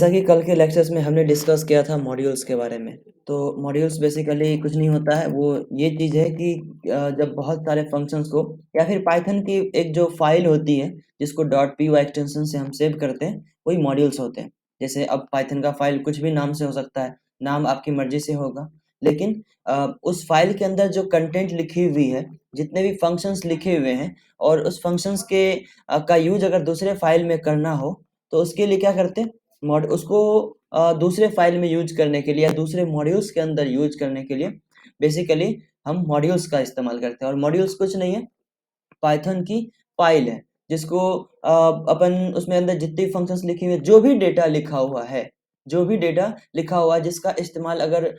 जैसा कि कल के लेक्चर्स में हमने डिस्कस किया था मॉड्यूल्स के बारे में। तो मॉड्यूल्स बेसिकली कुछ नहीं होता है, वो ये चीज़ है कि जब बहुत सारे फंक्शंस को या फिर पाइथन की एक जो फाइल होती है जिसको .py एक्सटेंशन से हम सेव करते हैं, वही मॉड्यूल्स होते हैं। जैसे अब पाइथन का फाइल कुछ भी नाम से हो सकता है, नाम आपकी मर्जी से होगा, लेकिन उस फाइल के अंदर जो कंटेंट लिखी हुई है, जितने भी फंक्शंस लिखे हुए हैं और उस फंक्शंस के का यूज़ अगर दूसरे फाइल में करना हो, तो उसके लिए क्या करते हैं, मॉड उसको दूसरे फाइल में यूज करने के लिए या दूसरे मॉड्यूल्स के अंदर यूज करने के लिए बेसिकली हम मॉड्यूल्स का इस्तेमाल करते हैं। और मॉड्यूल्स कुछ नहीं है, पाइथन की फाइल है, जिसको अपन उसमें अंदर जितनी फंक्शंस लिखी हुई है, जो भी डेटा लिखा हुआ है जिसका इस्तेमाल अगर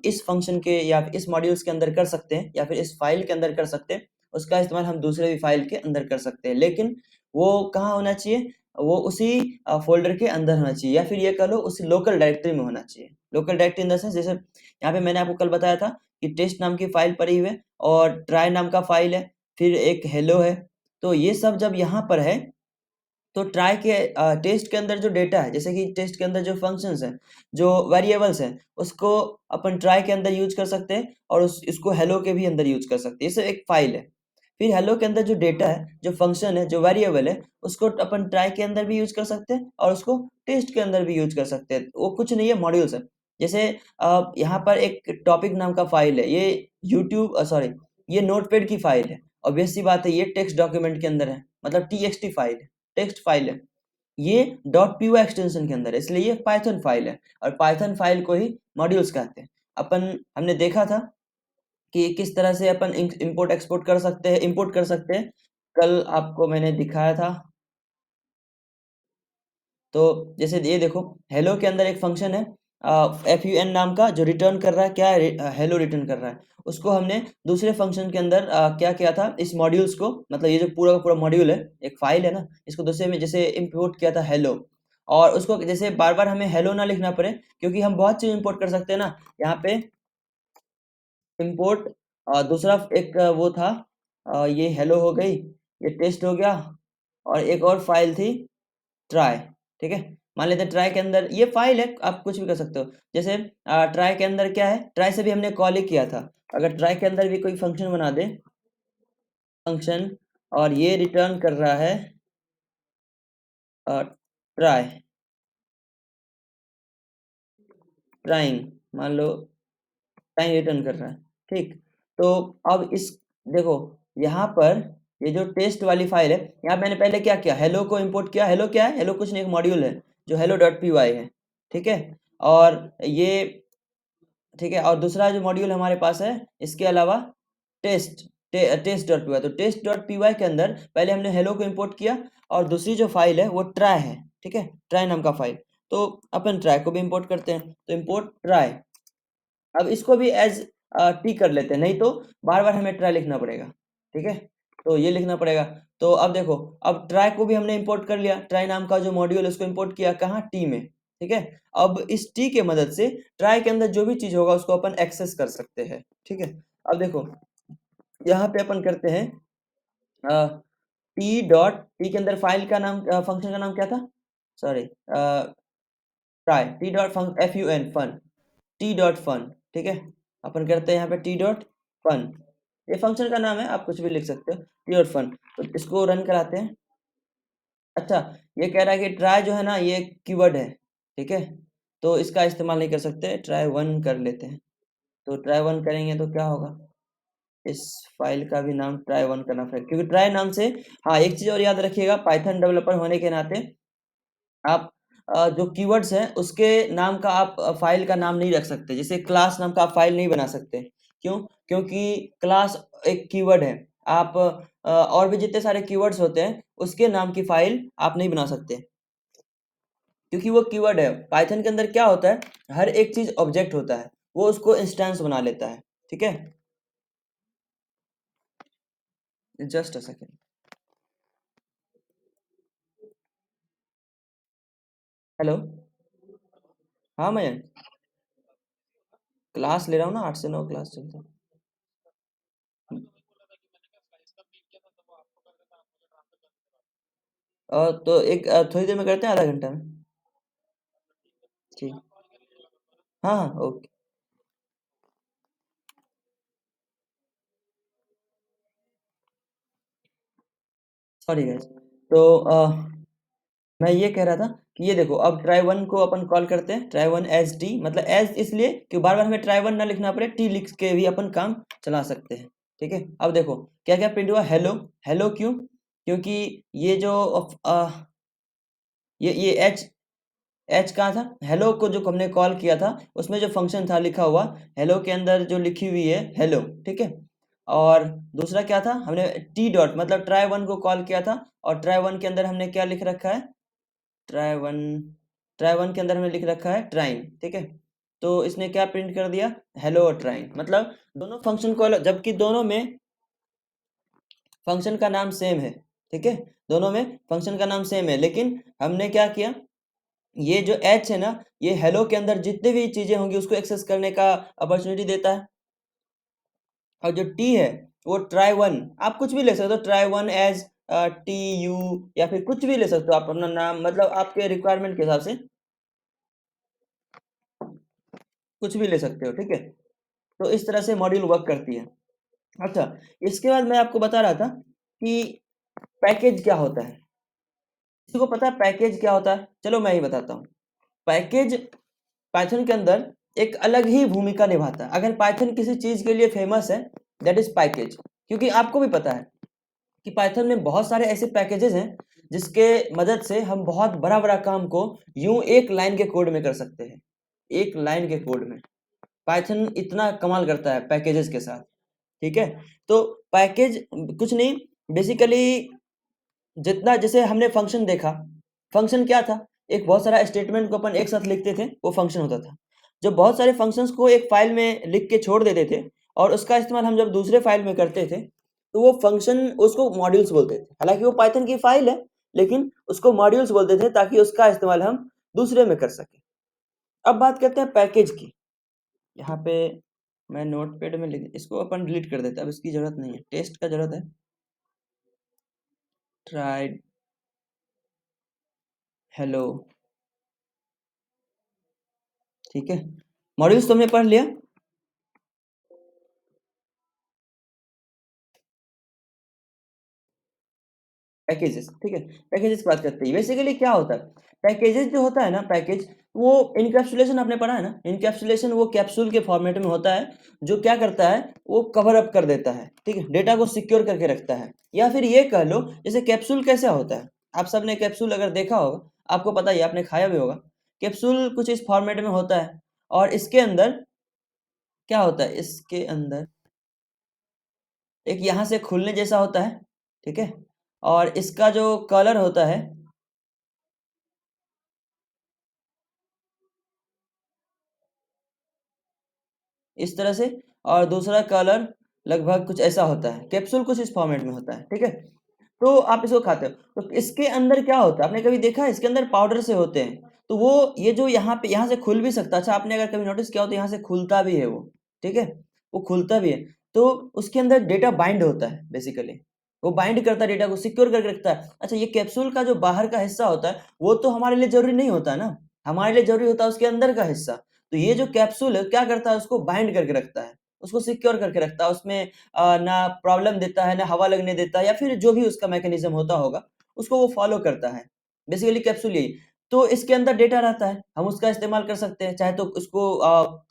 इस फंक्शन के या इस मॉड्यूल्स के अंदर कर सकते हैं या फिर इस फाइल के अंदर कर सकते हैं, उसका इस्तेमाल हम दूसरे भी फाइल के अंदर कर सकते हैं। लेकिन वो कहाँ होना चाहिए, वो उसी फ़ोल्डर के अंदर होना चाहिए या फिर ये कह लो उसी लोकल डायरेक्टरी में होना चाहिए। Local directory in the sense, जैसे यहाँ पे मैंने आपको कल बताया था कि टेस्ट नाम की फ़ाइल पड़ी हुई है और ट्राई नाम का फ़ाइल है, फिर एक हेलो है। तो ये सब जब यहाँ पर है, तो ट्राई के टेस्ट के अंदर जो डेटा है, जैसे कि टेस्ट के अंदर जो फंक्शंस हैं, जो वेरिएबल्स हैं, उसको अपन ट्राई के अंदर यूज़ कर सकते हैं और इसको हेलो के भी अंदर यूज़ कर सकते हैं। ये सब एक फ़ाइल है। फिर हेलो के अंदर जो डेटा है, जो फंक्शन है, जो वेरिएबल है, उसको अपन ट्राई के अंदर भी यूज़ कर सकते हैं और उसको टेस्ट के अंदर भी यूज़ कर सकते हैं। वो कुछ नहीं है, मॉड्यूल्स है। जैसे यहाँ पर एक टॉपिक नाम का फ़ाइल है, ये सॉरी, ये नोटपैड की फ़ाइल है। ऑब्वियस सी बात है, ये टेक्स्ट डॉक्यूमेंट के अंदर है, मतलब टीएक्सटी फ़ाइल है, टेक्स्ट फ़ाइल है। ये .py एक्सटेंशन के अंदर है, इसलिए ये पाइथन फ़ाइल है और पाइथन फ़ाइल को ही मॉड्यूल्स कहते हैं। हमने देखा था कि किस तरह से अपन इंपोर्ट एक्सपोर्ट कर सकते हैं, इंपोर्ट कर सकते हैं। कल आपको मैंने दिखाया था। तो जैसे ये देखो, हेलो के अंदर एक फंक्शन है fun नाम का, जो रिटर्न कर रहा है क्या है, हेलो रिटर्न कर रहा है। उसको हमने दूसरे फंक्शन के अंदर क्या किया था, इस मॉड्यूल्स को, मतलब ये जो पूरा का पूरा मॉड्यूल है, एक फाइल है ना, इसको दूसरे में जैसे इंपोर्ट किया था हेलो। और उसको जैसे बार बार हमें हेलो ना लिखना पड़े, क्योंकि हम बहुत चीज इंपोर्ट कर सकते हैं ना। यहाँ पे इंपोर्ट दूसरा एक वो था, ये हेलो हो गई, ये टेस्ट हो गया, और एक और फाइल थी ट्राई। ठीक है, मान लेते हैं ट्राई के अंदर ये फाइल है, आप कुछ भी कर सकते हो। जैसे ट्राई के अंदर क्या है, ट्राई से भी हमने कॉल ही किया था। अगर ट्राई के अंदर भी कोई फंक्शन बना दे, फंक्शन, और ये रिटर्न कर रहा है ट्राई, ट्राइंग, मान लो टाइम रिटर्न कर रहा है। ठीक, तो अब इस देखो, यहाँ पर ये जो टेस्ट वाली फाइल है, यहाँ मैंने पहले क्या किया, हेलो को इंपोर्ट किया। हेलो क्या है, हेलो कुछ नहीं, एक मॉड्यूल है जो हेलो डॉट पी वाई है। ठीक है, और ये, ठीक है, और दूसरा जो मॉड्यूल हमारे पास है इसके अलावा test, test dot P Y. तो टेस्ट डॉट पी वाई के अंदर पहले हमने हेलो को इंपोर्ट किया, और दूसरी जो फाइल है वो ट्राई है। ठीक है, ट्राई नाम का फाइल, तो अपन ट्राई को भी इंपोर्ट करते हैं, तो इंपोर्ट ट्राई। अब इसको भी एज टी कर लेते हैं, नहीं तो बार बार हमें ट्राई लिखना पड़ेगा। ठीक है, तो ये लिखना पड़ेगा। तो अब देखो, अब ट्राई को भी हमने इंपोर्ट कर लिया, ट्राई नाम का जो मॉड्यूल है उसको इंपोर्ट किया कहाँ, टी में। ठीक है, अब इस टी के मदद से ट्राई के अंदर जो भी चीज होगा उसको अपन एक्सेस कर सकते हैं। ठीक है, अब देखो, यहाँ पे अपन करते हैं टी डॉट, टी के अंदर फाइल का नाम, फंक्शन का नाम क्या था, sorry, try, T dot F U N fun, T dot fun. ठीक है, अपन करते हैं यहाँ पे टी डॉट फन, ये फंक्शन का नाम है, आप कुछ भी लिख सकते हो, टी डॉट फन। तो इसको रन कराते हैं। अच्छा, ये कह रहा है कि ट्राई जो है ना, ये कीवर्ड है। ठीक है, तो इसका इस्तेमाल नहीं कर सकते, ट्राई वन कर लेते हैं। तो ट्राई वन करेंगे तो क्या होगा, इस फाइल का भी नाम ट्राई वन करना पड़ेगा, क्योंकि ट्राई नाम से, हाँ एक चीज और याद रखिएगा, पाइथन डेवलपर होने के नाते आप जो कीवर्ड्स हैं उसके नाम का आप फाइल का नाम नहीं रख सकते। जैसे क्लास नाम का आप फाइल नहीं बना सकते, क्यों, क्योंकि क्लास एक कीवर्ड है। आप और भी जितने सारे कीवर्ड्स होते हैं उसके नाम की फाइल आप नहीं बना सकते, क्योंकि वो कीवर्ड है। पाइथन के अंदर क्या होता है, हर एक चीज ऑब्जेक्ट होता है, वो उसको इंस्टेंस बना लेता है। ठीक है, जस्ट अ सेकेंड। हेलो, हाँ मैं क्लास ले रहा हूँ ना, 8 से 9 क्लास चलता है। तो एक थोड़ी देर में करते हैं, आधा घंटा में। ठीक। हाँ, हाँ, ओके। Sorry guys. तो मैं ये कह रहा था कि ये देखो, अब ट्राई वन को अपन कॉल करते हैं, ट्राई वन एज टी, मतलब एज इसलिए कि बार बार हमें ट्राई वन ना लिखना पड़े, टी लिख के भी अपन काम चला सकते हैं। ठीक है, अब देखो क्या क्या प्रिंट हुआ, हेलो। हेलो क्यों? क्योंकि ये जो ये एच, एच कहाँ था, हेलो को जो हमने कॉल किया था उसमें जो फंक्शन था लिखा हुआ, हेलो के अंदर जो लिखी हुई है हेलो, ठीक है। और दूसरा क्या था, हमने टी डॉट मतलब ट्राई वन को कॉल किया था, और ट्राई वन के अंदर हमने क्या लिख रखा है, ट्राई वन, ट्राई वन के अंदर हमने लिख रखा है ट्राइन, ठीक है। तो इसने क्या प्रिंट कर दिया, हेलो और ट्राइन, मतलब दोनों फंक्शन कॉल, जबकि दोनों में फंक्शन का नाम सेम है, ठीक है। दोनों में फंक्शन का नाम सेम है, लेकिन हमने क्या किया, ये जो एच है ना, ये हेलो के अंदर जितने भी चीजें होंगी उसको एक्सेस करने का अपॉर्चुनिटी देता है। और जो टी है वो ट्राई वन, आप कुछ भी ले सकते हो, try one as T U, या फिर कुछ भी ले सकते हो आप अपना नाम, मतलब आपके रिक्वायरमेंट के हिसाब से कुछ भी ले सकते हो, ठीक है। तो इस तरह से मॉड्यूल वर्क करती है। अच्छा, इसके बाद मैं आपको बता रहा था कि पैकेज क्या होता है। किसी को पता है पैकेज क्या होता है? चलो मैं ही बताता हूँ। पैकेज पाइथन के अंदर एक अलग ही भूमिका निभाता है। अगर पाइथन किसी चीज के लिए फेमस है, दैट इज पैकेज। क्योंकि आपको भी पता है कि पाइथन में बहुत सारे ऐसे पैकेजेस हैं जिसके मदद से हम बहुत बड़ा बड़ा काम को यूं एक लाइन के कोड में कर सकते हैं। एक लाइन के कोड में पाइथन इतना कमाल करता है पैकेजेस के साथ, ठीक है। तो पैकेज कुछ नहीं, बेसिकली जितना, जैसे हमने फंक्शन देखा, फंक्शन क्या था, एक बहुत सारा स्टेटमेंट को अपन एक साथ लिखते थे, वो फंक्शन होता था। जब बहुत सारे फंक्शंस को एक फाइल में लिख के छोड़ देते थे और उसका इस्तेमाल हम जब दूसरे फाइल में करते थे, तो वो फंक्शन, उसको मॉड्यूल्स बोलते थे। हालांकि वो पाइथन की फाइल है, लेकिन उसको मॉड्यूल्स बोलते थे ताकि उसका इस्तेमाल हम दूसरे में कर सके। अब बात करते हैं पैकेज की। यहाँ पे मैं नोटपैड में लिख, इसको अपन डिलीट कर देते हैं, अब इसकी जरूरत नहीं है, टेस्ट का जरूरत है। ट्राई हेलो, ठीक है। मॉड्यूल्स तुमने पढ़ लिया। पैकेजेस, ठीक है। पैकेजेस की बात करते हैं, बेसिकली क्या होता है, पैकेजेस जो होता है ना, पैकेज वो इनकैप्सुलेशन आपने पढ़ा है ना, इनकैप्सुलेशन वो कैप्सूल के फॉर्मेट में होता है, जो क्या करता है, वो कवर अप कर देता है, ठीक है, डेटा को सिक्योर करके रखता है। या फिर ये कह लो, जैसे कैप्सूल कैसा होता है, आप सबने कैप्सूल अगर देखा होगा, आपको पता ही है, आपने खाया भी होगा। कैप्सूल कुछ इस फॉर्मेट में होता है, और इसके अंदर क्या होता है, इसके अंदर एक यहाँ से खुलने जैसा होता है, ठीक है। और इसका जो कलर होता है, इस तरह से, और दूसरा कलर लगभग कुछ ऐसा होता है। कैप्सूल कुछ इस फॉर्मेट में होता है, ठीक है। तो आप इसको खाते हो, तो इसके अंदर क्या होता है, आपने कभी देखा है, इसके अंदर पाउडर से होते हैं, तो वो ये जो यहाँ पे, यहाँ से खुल भी सकता है। अच्छा, आपने अगर कभी नोटिस किया हो तो यहाँ से खुलता भी है वो, ठीक है, वो खुलता भी है। तो उसके अंदर डेटा बाइंड होता है, बेसिकली वो बाइंड करता है, डेटा को सिक्योर करके रखता है। अच्छा, ये कैप्सूल का जो बाहर का हिस्सा होता है, वो तो हमारे लिए जरूरी नहीं होता ना, हमारे लिए जरूरी होता है उसके अंदर का हिस्सा। तो ये जो कैप्सूल है क्या करता है, उसको बाइंड करके रखता है, उसको सिक्योर करके रखता है, उसमें ना प्रॉब्लम देता है, ना हवा लगने देता है, या फिर जो भी उसका मैकेनिज्म होता होगा उसको वो फॉलो करता है। बेसिकली कैप्सूल यही। तो इसके अंदर डेटा रहता है, हम उसका इस्तेमाल कर सकते हैं, चाहे तो उसको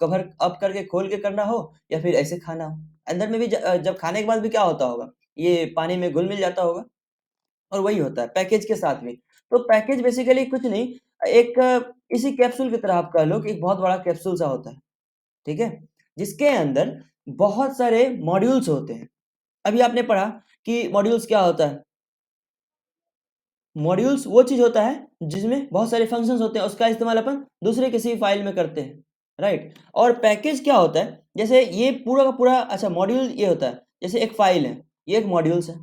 कवर अप करके खोल के करना हो, या फिर ऐसे खाना हो। अंदर में भी जब खाने के बाद भी क्या होता होगा, ये पानी में घुल मिल जाता होगा। और वही होता है पैकेज के साथ भी। तो पैकेज बेसिकली कुछ नहीं, एक इसी कैप्सूल की तरह आप कह लो कि एक बहुत बड़ा कैप्सूल सा होता है, ठीक है, जिसके अंदर बहुत सारे मॉड्यूल्स होते हैं। अभी आपने पढ़ा कि मॉड्यूल्स क्या होता है, मॉड्यूल्स वो चीज होता है जिसमें बहुत सारे फंक्शंस होते हैं, उसका इस्तेमाल अपन दूसरे किसी फाइल में करते हैं, राइट। और पैकेज क्या होता है, जैसे ये पूरा का पूरा, अच्छा मॉड्यूल ये होता है, जैसे एक फाइल है, ये एक मॉड्यूल्स है,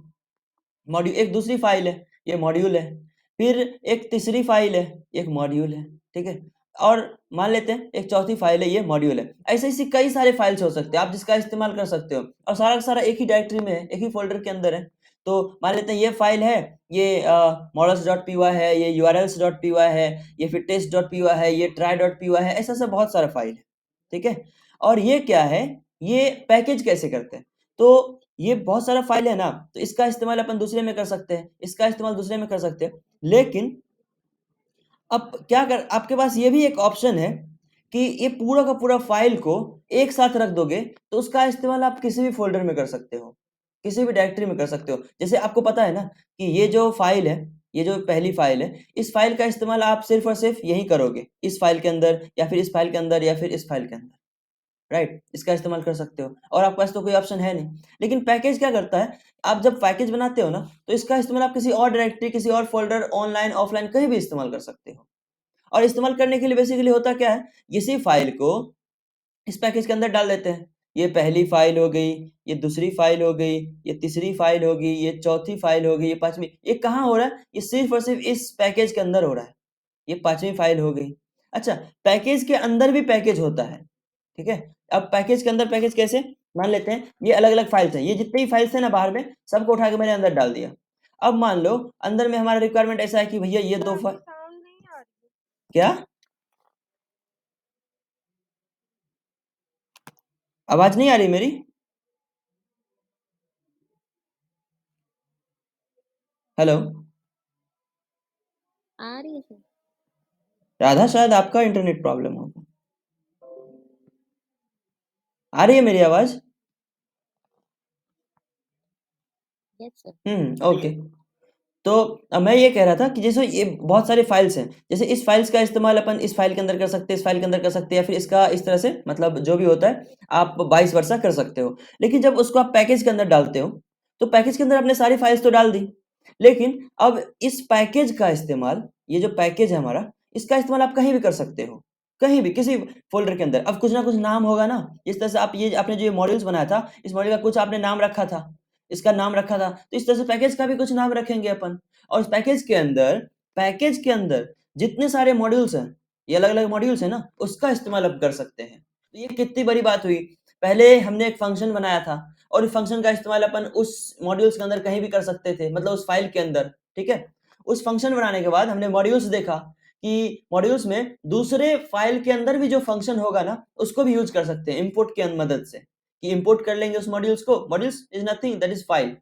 मॉड्यूल एक दूसरी फाइल है, ये मॉड्यूल है, फिर एक तीसरी फाइल है, एक मॉड्यूल है, ठीक है। और मान लेते हैं एक चौथी फाइल है, ये मॉड्यूल है। ऐसे ऐसे कई सारे फाइल्स हो सकते हैं आप जिसका इस्तेमाल कर सकते हो, और सारा का सारा एक ही डायरेक्टरी में है, एक ही फोल्डर के अंदर है। तो मान लेते हैं ये फाइल है, ये models.py है, ये urls.py है, ये फिर test.py है, ये try.py है, ऐसा सब बहुत सारा फाइल है, ठीक है। और ये क्या है, ये पैकेज कैसे करते हैं, तो ये बहुत सारा फाइल है ना, तो इसका इस्तेमाल अपन दूसरे में कर सकते हैं, इसका इस्तेमाल दूसरे में कर सकते हैं, लेकिन अब क्या कर, आपके पास ये भी एक ऑप्शन है कि ये पूरा का पूरा फाइल को एक साथ रख दोगे तो उसका इस्तेमाल आप किसी भी फोल्डर में कर सकते हो, किसी भी डायरेक्टरी में कर सकते हो। जैसे आपको पता है ना कि ये जो फाइल है, ये जो पहली फाइल है, इस फाइल का इस्तेमाल आप सिर्फ और सिर्फ यही करोगे, इस फाइल के अंदर या फिर इस फाइल के अंदर या फिर इस फाइल के अंदर, राइट, इसका इस्तेमाल कर सकते हो और आपके पास तो कोई ऑप्शन है नहीं। लेकिन पैकेज क्या करता है, आप जब पैकेज बनाते हो ना तो इसका इस्तेमाल आप किसी और डायरेक्टरी, किसी और फोल्डर, ऑनलाइन ऑफलाइन कहीं भी इस्तेमाल कर सकते हो। और इस्तेमाल करने के लिए बेसिकली होता क्या है, इसी फाइल को इस पैकेज के अंदर डाल देते हैं। ये पहली फाइल हो गई, ये दूसरी फाइल हो गई, ये तीसरी फाइल हो गई, ये चौथी फाइल हो गई, ये पांचवी, ये कहाँ हो रहा है, ये सिर्फ और सिर्फ इस पैकेज के अंदर हो रहा है। ये पांचवी फाइल हो गई। अच्छा, पैकेज के अंदर भी पैकेज होता है, ठीक है। अब पैकेज के अंदर पैकेज कैसे, मान लेते हैं ये अलग अलग फाइल्स हैं, ये जितनी भी फाइल्स हैं ना बाहर में, सबको उठा के मैंने अंदर डाल दिया। अब मान लो अंदर में हमारा रिक्वायरमेंट ऐसा है कि भैया ये दो फाइल, क्या आवाज नहीं आ रही मेरी? हेलो आ रही है सर। राधा, शायद आपका इंटरनेट प्रॉब्लम होगा। आ रही है मेरी आवाज? Yes sir. ओके। तो अब मैं ये कह रहा था कि जैसे ये बहुत सारे फाइल्स हैं, जैसे इस फाइल्स का इस्तेमाल अपन इस फाइल के अंदर कर सकते हैं, इस फाइल के अंदर कर सकते हैं, या फिर इसका इस तरह से, मतलब जो भी होता है आप 22 वर्षा कर सकते हो। लेकिन जब उसको आप पैकेज के अंदर डालते हो तो पैकेज के अंदर आपने सारी फाइल्स तो डाल दी, लेकिन अब इस पैकेज का इस्तेमाल, ये जो पैकेज है हमारा, इसका इस्तेमाल आप कहीं भी कर सकते हो, कहीं भी किसी फोल्डर के अंदर। अब कुछ ना कुछ नाम होगा ना, इस तरह से आप ये आपने जो ये मॉड्यूल्स बनाया था, इस मॉड्यूल का कुछ आपने नाम रखा था, इसका नाम रखा था, तो इस तरह से पैकेज का भी कुछ नाम रखेंगे अपन। और उस पैकेज के अंदर जितने सारे मॉड्यूल्स हैं, ये अलग अलग मॉड्यूल्स हैं ना, उसका इस्तेमाल अब कर सकते हैं। तो ये कितनी बड़ी बात हुई, पहले हमने एक फंक्शन बनाया था और इस फंक्शन का इस्तेमाल अपन उस मॉड्यूल्स के अंदर कहीं भी कर सकते थे, मतलब उस फाइल के अंदर, ठीक है। उस फंक्शन बनाने के बाद हमने मॉड्यूल्स देखा कि मॉड्यूल्स में दूसरे फाइल के अंदर भी जो फंक्शन होगा ना उसको भी यूज कर सकते हैं इंपोर्ट की मदद से, कि इंपोर्ट कर लेंगे उस मॉड्यूल्स को, modules is nothing that is file,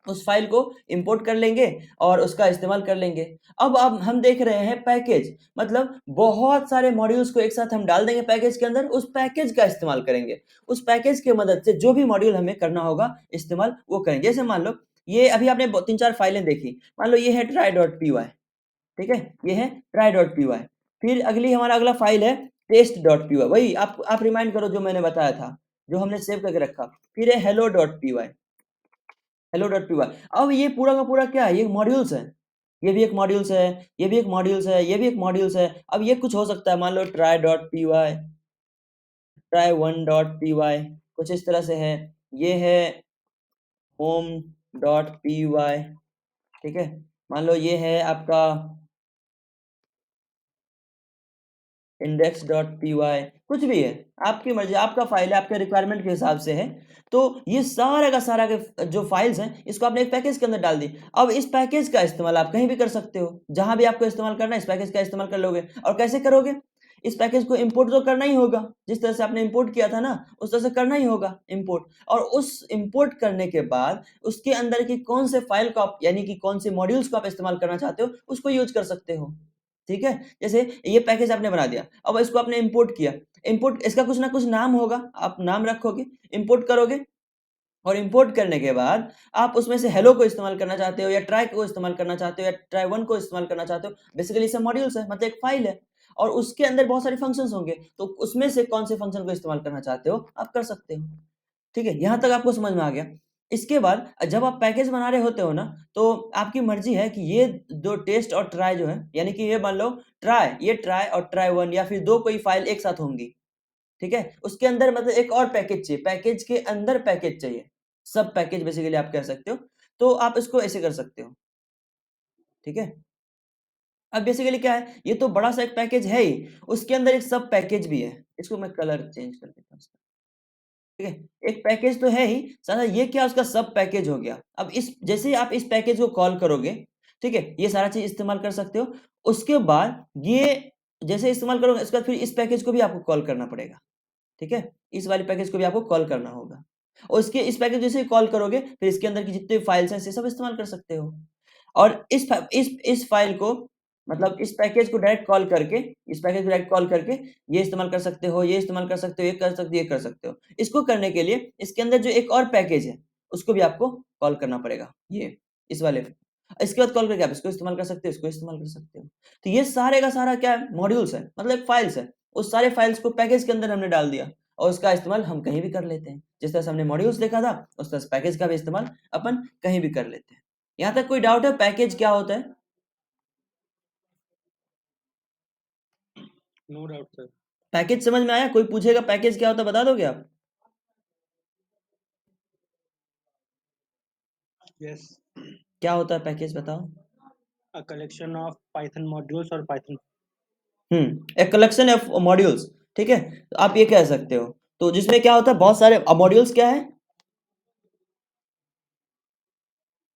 उस फाइल को इंपोर्ट कर लेंगे और उसका इस्तेमाल कर लेंगे। अब हम देख रहे हैं पैकेज, मतलब बहुत सारे मॉड्यूल्स को एक साथ हम डाल देंगे पैकेज के अंदर, उस पैकेज का इस्तेमाल करेंगे, उस पैकेज की मदद से जो भी मॉड्यूल हमें करना होगा इस्तेमाल वो करेंगे। जैसे मान लो ये अभी आपने 3-4 फाइलें देखी, मान लो ये है try.py, ठीक है, ये है try.py, फिर अगला अगला फाइल है test.py, वही आप रिमाइंड करो जो मैंने बताया था, जो हमने सेव करके रखा, फिर है hello.py, hello.py। अब ये पूरा का पूरा क्या है, ये मॉड्यूल्स है, ये भी एक मॉड्यूल्स है, ये भी एक मॉड्यूल्स है, ये भी एक मॉड्यूल्स है। अब ये कुछ हो सकता है, मान लो try.py, try1.py, कुछ इस तरह से है, ये है home.py, ठीक है, मान लो ये है आपका index.py, कुछ भी है, आपकी मर्जी, आपका फाइल है, आपके रिक्वायरमेंट के हिसाब से है। तो ये सारा का सारा के जो फाइल्स हैं इसको आपने एक पैकेज के अंदर डाल दी। अब इस पैकेज का इस्तेमाल आप कहीं भी कर सकते हो, जहां भी आपको इस्तेमाल करना है इस पैकेज का इस्तेमाल कर लोगे। और कैसे करोगे, इस पैकेज को इंपोर्ट तो करना ही होगा, जिस तरह से आपने इंपोर्ट किया था ना उस तरह से करना ही होगा इंपोर्ट। और उस इंपोर्ट करने के बाद उसके अंदर की कौन से फाइल को आप, यानी कि कौन से मॉड्यूल्स को आप इस्तेमाल करना चाहते हो उसको यूज कर सकते हो, ठीक है। जैसे ये पैकेज आपने बना दिया, अब इसको आपने इंपोर्ट किया, इंपोर्ट इसका कुछ ना कुछ नाम होगा, आप नाम रखोगे, इंपोर्ट करोगे, और इंपोर्ट करने के बाद आप उसमें से हेलो को इस्तेमाल करना चाहते हो या ट्राई को इस्तेमाल करना चाहते हो या ट्राई वन को इस्तेमाल करना चाहते हो, बेसिकली सब मॉड्यूल्स है, मतलब एक फाइल है और उसके अंदर बहुत सारे फंक्शंस होंगे, तो उसमें से कौन से फंक्शन को इस्तेमाल करना चाहते हो आप कर सकते हो, ठीक है। यहाँ तक आपको समझ में आ गया। इसके बाद जब आप पैकेज बना रहे होते हो ना, तो आपकी मर्जी है कि ये दो टेस्ट और ट्राई जो है, यानी कि ये मान लो ट्राई, ये ट्राई और ट्राई वन या फिर दो कोई फाइल एक साथ होंगी, ठीक है। उसके अंदर मतलब एक और पैकेज चाहिए, पैकेज के अंदर पैकेज चाहिए, सब पैकेज बेसिकली आप कह सकते हो। तो आप इसको ऐसे कर सकते हो, ठीक है। अब बेसिकली क्या है, ये तो बड़ा सा एक पैकेज है ही, उसके अंदर एक सब पैकेज भी है, इसको मैं कलर चेंज कर देता हूँ, ठीक है, एक पैकेज तो है ही, सारा ये क्या उसका सब पैकेज हो गया। अब इस जैसे ही आप इस पैकेज को कॉल करोगे, ठीक है, ये सारा चीज इस्तेमाल कर सकते हो। उसके बाद ये जैसे इस्तेमाल करोगे, उसके बाद फिर इस पैकेज को भी आपको कॉल करना पड़ेगा, ठीक है, इस वाले पैकेज को भी आपको कॉल करना होगा। और इसके इस पैकेज जैसे कॉल करोगे, फिर इसके अंदर की जितने फाइल्स हैं, सब इस्तेमाल कर सकते हो। और इस फाइल को, मतलब इस पैकेज को डायरेक्ट कॉल करके, इस पैकेज को डायरेक्ट कॉल करके ये इस्तेमाल कर सकते हो, ये इस्तेमाल कर सकते हो, ये कर सकते हो, ये कर सकते हो। इसको करने के लिए इसके अंदर जो एक और पैकेज है, उसको भी आपको कॉल करना पड़ेगा, ये इस वाले। इसके बाद कॉल करके आप इसको इस्तेमाल कर सकते हो, इसको इस्तेमाल कर सकते हो। तो ये सारे का सारा क्या है, मॉड्यूल्स है, मतलब एक फाइल्स है। उस सारे फाइल्स को पैकेज के अंदर हमने डाल दिया, और उसका इस्तेमाल हम कहीं भी कर लेते हैं। जिस तरह से हमने मॉड्यूल्स देखा था, उस तरह से पैकेज का भी इस्तेमाल अपन कहीं भी कर लेते हैं। यहाँ तक कोई डाउट है, पैकेज क्या होता है? No doubt sir. पैकेज समझ में आया? कोई पूछेगा पैकेज क्या होता है, बता दोगे आप? यस। क्या होता है पैकेज, बताओ। A collection of Python modules और Python. A collection of modules, ठीक है, तो आप ये कह सकते हो। तो जिसमें क्या होता है, बहुत सारे मॉड्यूल्स क्या है?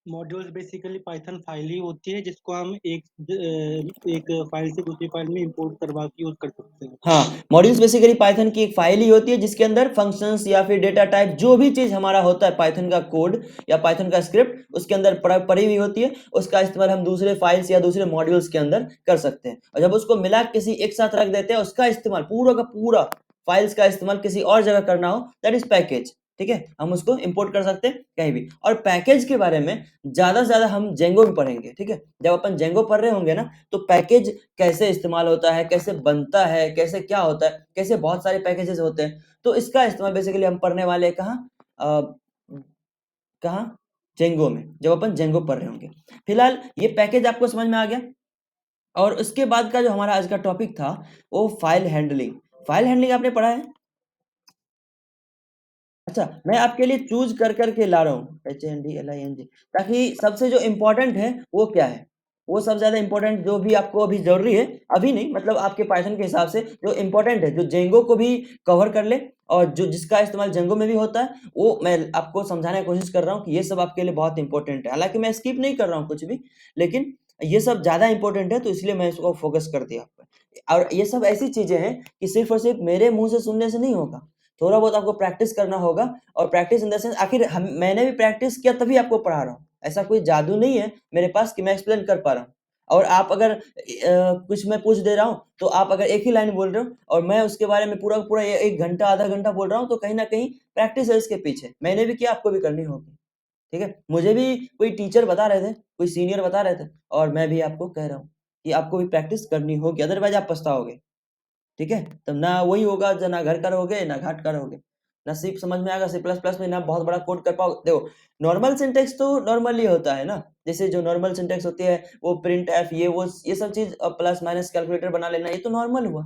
मॉड्यूल्स बेसिकली पाइथन फाइल ही होती है जिसको हम एक फाइल से दूसरी फाइल में इंपोर्ट करवा के यूज कर सकते हैं। हाँ, मॉड्यूल्स बेसिकली पाइथन की एक फाइल ही होती है, जिसके अंदर फंक्शंस या फिर डेटा टाइप जो भी चीज हमारा होता है, पाइथन का कोड या पाइथन का स्क्रिप्ट उसके अंदर पड़ी हुई होती है। उसका इस्तेमाल हम दूसरे फाइल्स या दूसरे मॉड्यूल्स के अंदर कर सकते हैं। और जब उसको मिला किसी एक साथ रख देते हैं, उसका इस्तेमाल पूरा का पूरा फाइल्स का इस्तेमाल किसी और जगह करना हो, दैट इज पैकेज, ठीक है। हम उसको इंपोर्ट कर सकते हैं कहीं भी। और पैकेज के बारे में ज्यादा से ज्यादा हम जेंगो में पढ़ेंगे, ठीक है। जब अपन जेंगो पढ़ रहे होंगे ना, तो पैकेज कैसे इस्तेमाल होता है, कैसे बनता है, कैसे क्या होता है, कैसे बहुत सारे पैकेजेस होते हैं, तो इसका इस्तेमाल बेसिकली हम पढ़ने वाले हैं कहाँ जेंगो में, जब अपन जेंगो पढ़ रहे होंगे। फिलहाल ये पैकेज आपको समझ में आ गया। और उसके बाद का जो हमारा आज का टॉपिक था, वो फाइल हैंडलिंग। फाइल हैंडलिंग आपने पढ़ा है? अच्छा, मैं आपके लिए चूज कर करके ला रहा हूँ, HANDLING, ताकि सबसे जो इम्पोर्टेंट है वो क्या है, वो सबसे ज्यादा इम्पोर्टेंट जो भी आपको अभी जरूरी है, अभी नहीं, मतलब आपके पाइथन के हिसाब से जो इम्पोर्टेंट है, जो जेंगो को भी कवर कर ले, और जो जिसका इस्तेमाल जेंगो में भी होता है, वो मैं आपको समझाने की कोशिश कर रहा हूँ कि ये सब आपके लिए बहुत इंपॉर्टेंट है। हालांकि मैं स्किप नहीं कर रहा हूँ कुछ भी, लेकिन ये सब ज्यादा इंपॉर्टेंट है, तो इसलिए मैं इसको फोकस कर दिया आप पे। और ये सब ऐसी चीजें हैं कि सिर्फ और सिर्फ मेरे मुंह से सुनने से नहीं होगा, थोड़ा बहुत आपको प्रैक्टिस करना होगा। और प्रैक्टिस इन द सेंस, आखिर मैंने भी प्रैक्टिस किया तभी आपको पढ़ा रहा हूँ। ऐसा कोई जादू नहीं है मेरे पास कि मैं एक्सप्लेन कर पा रहा हूँ। और आप अगर कुछ मैं पूछ दे रहा हूँ, तो आप अगर एक ही लाइन बोल रहे हो और मैं उसके बारे में पूरा पूरा एक घंटा आधा घंटा बोल रहा हूँ, तो कहीं ना कहीं प्रैक्टिस है इसके पीछे। मैंने भी किया, आपको भी करनी होगी, ठीक है। मुझे भी कोई टीचर बता रहे थे, कोई सीनियर बता रहे थे, और मैं भी आपको कह रहा हूँ कि आपको भी प्रैक्टिस करनी होगी, अदरवाइज आप पछताओगे, ठीक है। तब ना वही होगा, जो ना घर का रहोगे ना घाट का रहोगे, ना सिर्फ समझ में आएगा C++ में, ना बहुत बड़ा कोड कर पाओगे। देखो, नॉर्मल सिंटेक्स तो नॉर्मली होता है ना, जैसे जो नॉर्मल सिंटेक्स होती है, वो प्रिंट एफ, ये सब चीज, प्लस माइनस कैलकुलेटर बना लेना, ये तो नॉर्मल हुआ।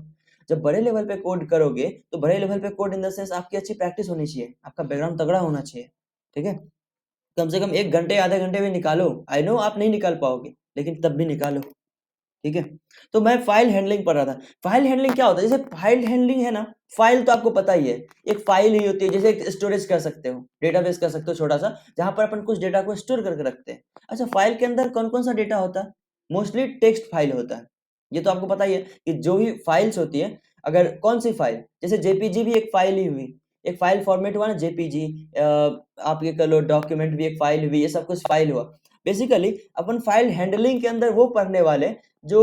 जब बड़े लेवल पे कोड करोगे, तो बड़े लेवल पे कोड इन द सेंस आपकी अच्छी प्रैक्टिस होनी चाहिए, आपका बैकग्राउंड तगड़ा होना चाहिए, ठीक है। कम से कम एक घंटे आधे घंटे में निकालो। आई नो आप नहीं निकाल पाओगे, लेकिन तब भी निकालो, ठीक है। तो मैं फाइल हैंडलिंग पढ़ रहा था। फाइल हैंडलिंग क्या होता है? जैसे फाइल हैंडलिंग है ना, फाइल तो आपको पता ही है, एक फाइल ही होती है, जैसे एक स्टोरेज कर सकते हो, डेटाबेस कर सकते हो छोटा सा, जहां पर अपन कुछ डेटा को स्टोर करके रखते हैं। अच्छा, फाइल के अंदर कौन कौन सा डेटा होता है? मोस्टली टेक्स्ट फाइल होता है। ये तो आपको पता ही है कि जो भी फाइल्स होती है, अगर कौन सी फाइल, जैसे जेपीजी भी एक फाइल ही हुई, एक फाइल फॉर्मेट हुआ ना जेपीजी, आप ये कर लो, डॉक्यूमेंट भी एक फाइल हुई, ये सब कुछ फाइल हुआ। बेसिकली अपन फाइल हैंडलिंग के अंदर वो पढ़ने वाले, जो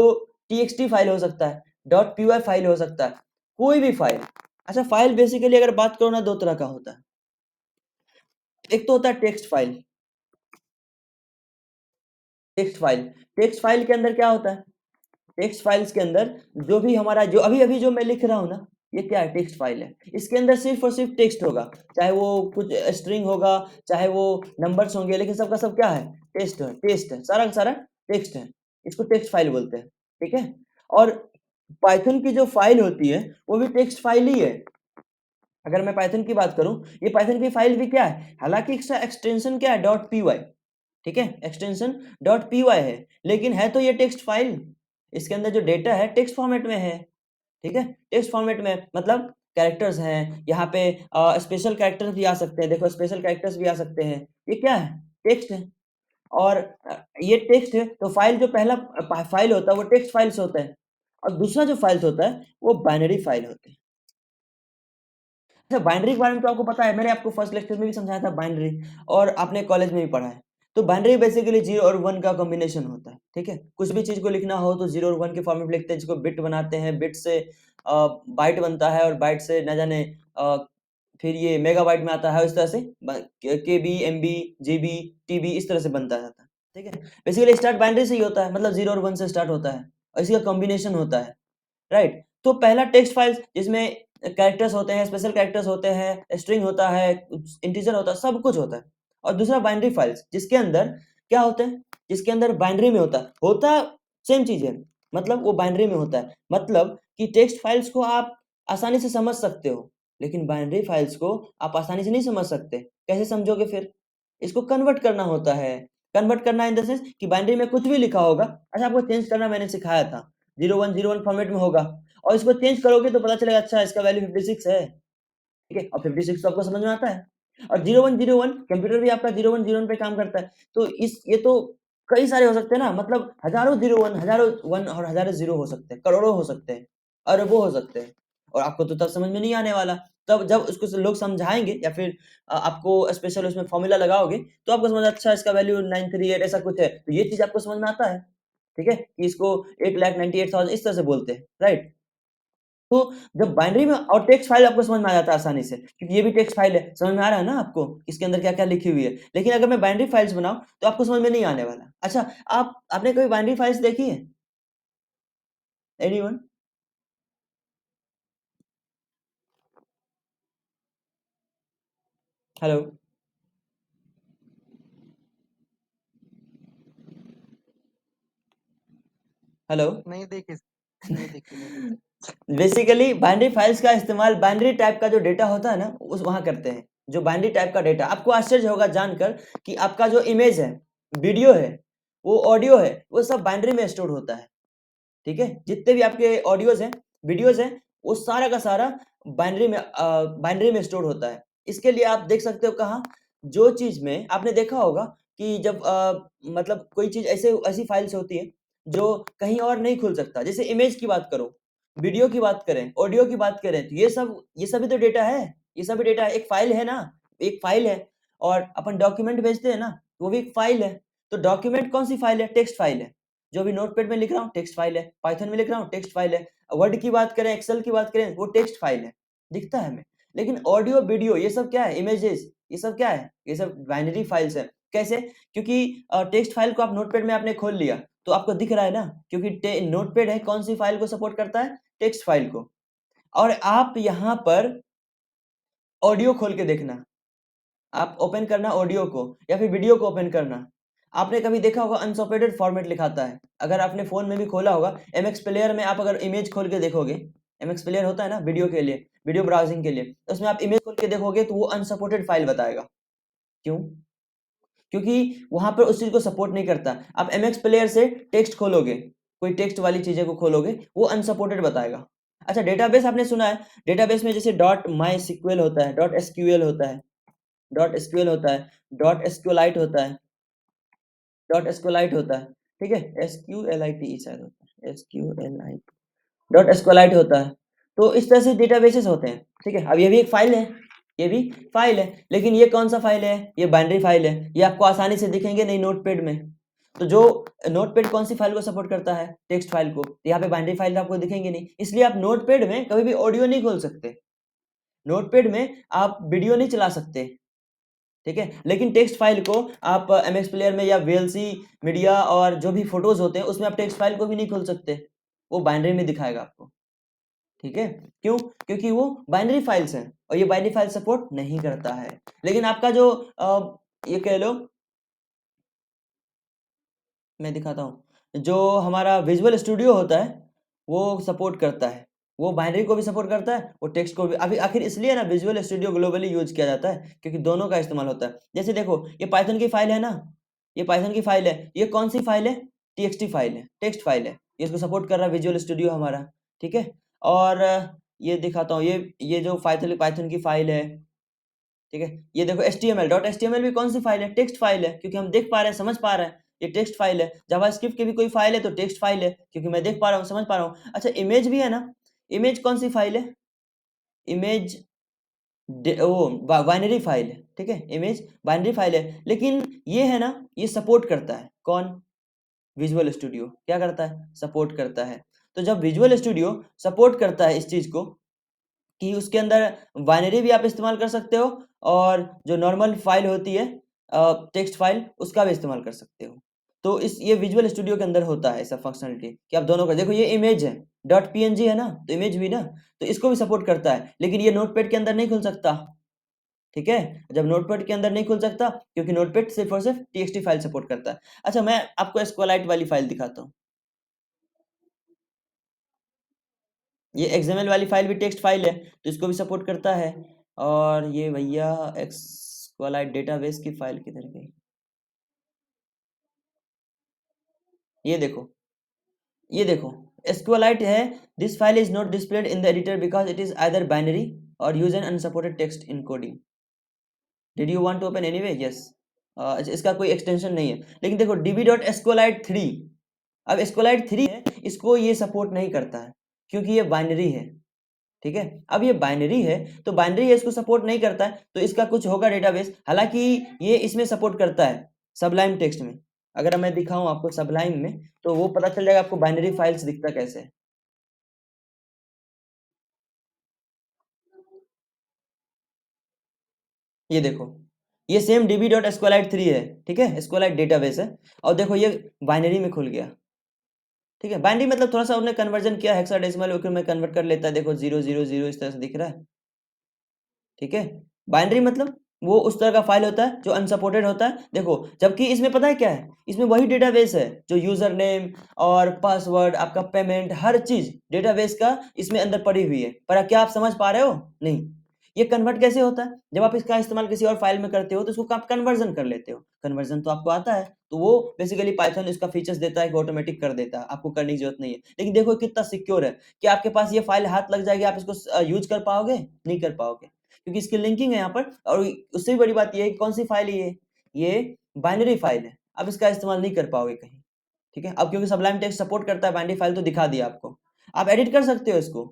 txt फाइल हो सकता है, .py फाइल हो सकता है, कोई भी फाइल। अच्छा, फाइल बेसिकली अगर बात करो ना, दो तरह का होता है। एक तो होता है text file. Text file, text file के अंदर क्या होता है? टेक्स्ट फाइल्स के अंदर जो भी हमारा, जो अभी अभी जो मैं लिख रहा हूँ ना, ये क्या है? टेक्स्ट फाइल है। इसके अंदर सिर्फ और सिर्फ टेक्स्ट होगा, चाहे वो कुछ स्ट्रिंग होगा, चाहे वो नंबर्स होंगे, लेकिन सबका सब क्या है? टेक्स्ट है, टेक्स्ट है, सारा का सारा टेक्स्ट है। इसको टेक्स्ट फाइल बोलते हैं, ठीक है। और पाइथन की जो फाइल होती है, वो भी टेक्स्ट फाइल ही है। अगर मैं पाइथन की बात करूं, ये पाइथन की फाइल भी क्या है? हालांकि इसका एक्सटेंशन क्या है? .py, ठीक है, एक्सटेंशन .py है, लेकिन है तो ये टेक्स्ट फाइल। इसके अंदर जो डेटा है टेक्स्ट फॉर्मेट में है, ठीक है, टेक्स्ट फॉर्मेट में, मतलब कैरेक्टर्स हैं, यहाँ पे स्पेशल कैरेक्टर्स भी आ सकते हैं। देखो स्पेशल कैरेक्टर्स भी आ सकते हैं। ये क्या है? टेक्स्ट है। और ये टेक्स्ट है तो फाइल जो पहला फाइल होता है वो टेक्स्ट फाइल्स होता है और दूसरा जो फाइल्स होता है वो बाइनरी फाइल होते हैं। अच्छा बाइनरी के बारे में तो आपको पता है, मैंने आपको फर्स्ट लेक्चर में भी समझाया था बाइनरी और आपने कॉलेज में भी पढ़ा है। तो बाइनरी बेसिकली 0 और 1 का कॉम्बिनेशन होता है, ठीक है? कुछ भी चीज़ को लिखना हो तो 0 और 1 के फॉर्म में लिखते हैं जिसको बिट बनाते हैं, बिट से बाइट बनता है और बाइट से न जाने फिर ये मेगाबाइट में आता है इस तरह से केबी, एमबी, जीबी, टीबी इस तरह से बनता जाता है, ठीक है? बेसिकली स्टार्ट बाइनरी से ही होता है, मतलब 0 और 1 से स्टार्ट होता है और इसी का कॉम्बिनेशन होता है, राइट? तो पहला टेक्स्ट फाइल्स जिसमें कैरेक्टर्स होते हैं, स्पेशल कैरेक्टर्स होते हैं, स्ट्रिंग होता है, इंटीजर होता है, सब कुछ होता है। और दूसरा बाइनरी फाइल्स जिसके अंदर क्या होते हैं? जिसके अंदर बाइनरी में होता सेम चीज़ है, मतलब वो बाइनरी में होता है। मतलब कि टेक्स्ट फाइल्स को आप आसानी से समझ सकते हो, लेकिन बाइनरी फाइल्स को आप आसानी से नहीं समझ सकते। कैसे समझोगे फिर? इसको कन्वर्ट करना होता है। कन्वर्ट करना इन द सेंस कि बाइनरी में कुछ भी लिखा होगा, अच्छा आपको चेंज करना मैंने सिखाया था। 0101 फॉर्मेट में होगा और इसको चेंज करोगे तो पता चलेगा अच्छा इसका वैल्यू 56 है, ठीक है? और 56 तो आपको समझ में आता है। और 0101 कंप्यूटर भी आपका 0101 पे काम करता है। तो इस ये तो कई सारे हो सकते हैं ना, मतलब हज़ारों 01, हज़ारों 1 और हज़ारों 0 हो सकते हैं, करोड़ों हो सकते हैं, अरबों हो सकते हैं। और आपको तो तब समझ में नहीं आने वाला। तब जब उसको लोग समझाएँगे या फिर आपको स्पेशल उसमें फ़ॉर्मूला लगाओगे तो आपको समझ अच्छा इसका वैल्यू 938 ऐसा कुछ है। तो ये चीज़ आपको समझ में आता है, ठीक है? कि इसको 1,98,000 इस तरह से बोलते हैं, राइट? तो जब बाइनरी में और टेक्स्ट फाइल आपको समझ में आ जाता है आसानी से, क्योंकि ये भी टेक्स्ट फाइल है, समझ में आ रहा है ना आपको? इसके अंदर क्या-क्या लिखी हुई है। लेकिन अगर मैं बाइनरी फाइल्स बनाऊँ, तो आपको समझ में नहीं आने वाला। अच्छा, आपने कभी बाइनरी फाइल्स देखी है? एनीवन? हेलो? हेलो? नहीं देखी, नहीं देखी, नहीं देखी। बेसिकली बाइनरी फाइल्स का इस्तेमाल बाइनरी टाइप का जो डेटा होता है ना, उस वहाँ करते हैं। जो बाइनरी टाइप का डेटा, आपको आश्चर्य होगा जानकर कि आपका जो इमेज है, वीडियो है, वो ऑडियो है, वो सब बाइनरी में स्टोर होता है। ठीक है? जितने भी आपके ऑडियोज़ हैं, वीडियोज़ हैं, वो सारा का सारा बाइनरी में स्टोर होता है। इसके लिए आप देख सकते हो कहाँ? जो चीज़ में आपने देखा होगा कि जब मतलब कोई चीज़ ऐसी फाइल्स होती है, जो कहीं और नहीं खुल सकता। जैसे इमेज की बात करो, वीडियो की बात करें, ऑडियो की बात करें, तो ये सभी तो डेटा है। ये सभी डेटा है, एक फाइल है ना, एक फाइल है और अपन डॉक्यूमेंट भेजते हैं ना, वो भी एक फाइल है। तो डॉक्यूमेंट कौन-सी फाइल है? टेक्स्ट फाइल है। जो भी नोटपैड में लिख रहा हूँ टेक्स्ट फाइल है, पाइथन में लिख रहा हूँ टेक्स्ट फाइल है, वर्ड की बात करें, एक्सेल की बात करें, वो टेक्स्ट फाइल है, दिखता है हमें। लेकिन ऑडियो, वीडियो ये सब क्या है? इमेजेस ये सब क्या है? ये सब बाइनरी फाइल्स है। कैसे? क्योंकि टेक्स्ट फाइल को आप नोटपैड में आपने खोल लिया, तो आपको दिख रहा है ना, क्योंकि नोटपैड है कौन-सी फाइल को सपोर्ट करता है? टेक्स्ट फाइल को। और आप यहाँ पर ऑडियो खोल के देखना, आप ओपन करना ऑडियो को या फिर वीडियो को ओपन करना। आपने कभी देखा होगा अनसॉर्टेटेड फॉर्मेट लिखाता है। अगर आपने फ़ोन में भी खोला होगा, एमएक्स प्लेयर में आप अगर इमेज खोल के देखोगे, एमएक्स प्लेयर होता है ना वीडियो के लिए, वीडियो ब्राउज़िंग के लिए, तो उसमें आप इमेज खोल के देखोगे तो वो अनसपोर्टेड फाइल बताएगा। क्यों? क्योंकि वहाँ पर उस चीज़ को सपोर्ट नहीं करता। आप एमएक्स प्लेयर से टेक्स्ट खोलोगे, कोई टेक्स्ट वाली चीज़ें को खोलोगे, वो अनसपोर्टेड बताएगा। अच्छा डेटाबेस आपने सुना है, डेटाबेस में जैसे डॉट मायस्क्ल होता है, डॉट एसक्यूएल होता है, डॉट एसक्यूएल होता है, डॉट एसक्यूएलाइट होता है, डॉट एसक्यूएलाइट होता है, ठीक है? एसक्यूएलआईटी शायद होता है, एसक्यूएलआईटी डॉट एसक्यूएलाइट होता है। तो इस तरह से डेटाबेसेस होते हैं, ठीक है? अब ये भी एक फाइल है, ये भी फाइल है, लेकिन ये कौन-सा फाइल है? ये बाइनरी फाइल है। ये आपको आसानी से दिखेंगे नहीं नोटपैड में। तो जो नोटपैड कौन-सी फाइल को सपोर्ट करता है? टेक्स्ट फाइल को। यहाँ पे बाइनरी फाइल आपको दिखेंगे नहीं, इसलिए आप नोटपैड में कभी भी ऑडियो नहीं खोल सकते। नोटपैड में आप वीडियो नहीं चला सकते। ठीक है? लेकिन टेक्स्ट फाइल को आप एमएक्स प्लेयर में या वीएलसी मीडिया और जो भी फ़ोटोज़ होते हैं, उसमें आप टेक्स्ट फाइल को भी नहीं खोल सकते। वो बाइनरी में दिखाएगा आपको। ठीक है? क्यों? क्योंकि वो बाइनरी फाइल्स हैं और ये बाइनरी फाइल सपोर्ट नहीं करता है। लेकिन आपका जो ये कह लो मैं दिखाता हूँ। जो हमारा विज़ुअल स्टूडियो होता है, वो सपोर्ट करता है। वो बाइनरी को भी सपोर्ट करता है, वो टेक्स्ट को भी अभी आखिर इसलिए ना विज़ुअल स्टूडियो ग्लोबली यूज़ किया जाता है, क्योंकि दोनों का इस्तेमाल होता है। जैसे देखो, ये पाइथन की फाइल है ना, ये पाइथन की फाइल है। ये कौन-सी फाइल है? टीएक्सटी फाइल है, टेक्स्ट फाइल है। ये इसको सपोर्ट कर रहा है विज़ुअल स्टूडियो हमारा, ठीक है? और ये दिखाता हूँ, ये जो पाइथन की फाइल है, ठीक है। ये देखो HTML भी कौन सी फाइल है? टेक्स्ट फाइल है, क्योंकि हम देख पा रहे हैं, समझ पा रहे हैं, ये टेक्स्ट फाइल है। जावास्क्रिप्ट की भी कोई फाइल है तो टेक्स्ट फाइल है, क्योंकि मैं देख पा रहा हूँ, समझ पा रहा हूँ। अच्छा, इमेज भी है ना, इमेज कौन सी फाइल है? इमेज वो बाइनरी फाइल है, ठीक है, इमेज बाइनरी फाइल है। लेकिन ये है ना, ये सपोर्ट करता है, कौन? विजुअल स्टूडियो क्या करता है? सपोर्ट करता है। तो जब विजुअल स्टूडियो सपोर्ट करता है इस चीज को, कि उसके अंदर बाइनरी भी आप इस्तेमाल कर सकते हो, और जो नॉर्मल फाइल होती है टेक्स्ट फाइल, उसका भी इस्तेमाल कर सकते हो। तो ये विजुअल स्टूडियो के अंदर होता है ऐसा फंक्शनलिटी कि आप दोनों का, देखो ये इमेज है, .png है ना, तो इमेज भी ना, तो इसको भी सपोर्ट करता है। लेकिन ये नोटपैड के अंदर नहीं खुल सकता, ठीक है। जब नोटपैड के अंदर नहीं खुल सकता, क्योंकि नोटपैड सिर्फ और सिर्फ txt फाइल सपोर्ट करता है। अच्छा, मैं आपको SQLite वाली फाइल दिखाता हूँ। ये XML वाली फाइल भी टेक्स्ट फाइल है, तो इसको भी सपोर्ट करता है। और ये भैया SQLite डेटाबेस की फाइल किधर गई? ये देखो, ये देखो, SQLite है, this file is not displayed in the editor because it is either binary or use an unsupported text encoding. Did you want to open anyway? Yes. इसका कोई एक्सटेंशन नहीं है। लेकिन देखो db.sqlite3, अब SQLite3 है, इसको ये सपोर्ट नहीं करता है, क्योंकि ये बाइनरी है, ठीक है। अब ये बाइनरी है, तो बाइनरी है, इसको सपोर्ट नहीं करता है, तो इसका कुछ होगा डेटाबेस। हालांकि ये इसमें सपोर्ट करता है, सबलाइम टेक्स्ट में। अगर मैं दिखाऊं आपको सबलाइम में, तो वो पता चल जाएगा आपको बाइनरी फाइल्स दिखता कैसे है। ये देखो, ये सेम db.sqlite3 है, ठीक है, SQLite डेटाबेस है। और देखो ये बाइनरी में खुल गया, ठीक है। बाइनरी मतलब थोड़ा सा उन्होंने कन्वर्जन किया, हेक्साडेसिमल में कन्वर्ट कर लेता है। देखो 000 इस तरह से दिख रहा है, ठीक है। बाइनरी मतलब वो उस तरह का फाइल होता है जो अनसपोर्टेड होता है। देखो, जबकि इसमें पता है क्या है, इसमें वही डेटाबेस है जो यूजर नेम और पासवर्ड, आपका पेमेंट, हर चीज डेटाबेस का इसमें अंदर पड़ी हुई है। पर क्या आप समझ पा रहे हो? नहीं। ये कन्वर्ट कैसे होता है? जब आप इसका इस्तेमाल किसी और फाइल में करते हो, तो उसको आप कन्वर्जन कर लेते हो। कन्वर्जन तो आपको आता है, तो वो बेसिकली पाइथन इसका फीचर्स देता है कि ऑटोमेटिक कर देता है, आपको करने की जरूरत नहीं है। लेकिन देखो कितना सिक्योर है, कि आपके पास ये फाइल हाथ लग जाएगी, आप इसको यूज कर पाओगे? नहीं कर पाओगे, क्योंकि इसकी लिंकिंग है यहाँ पर। और उससे भी बड़ी बात ये है कि कौन सी फाइल है ये बाइनरी फाइल है, आप इसका इस्तेमाल नहीं कर पाओगे कहीं, ठीक है। अब क्योंकि सबलाइम टेक्स्ट सपोर्ट करता है बाइनरी फाइल, तो दिखा दिया आपको, आप एडिट कर सकते हो इसको,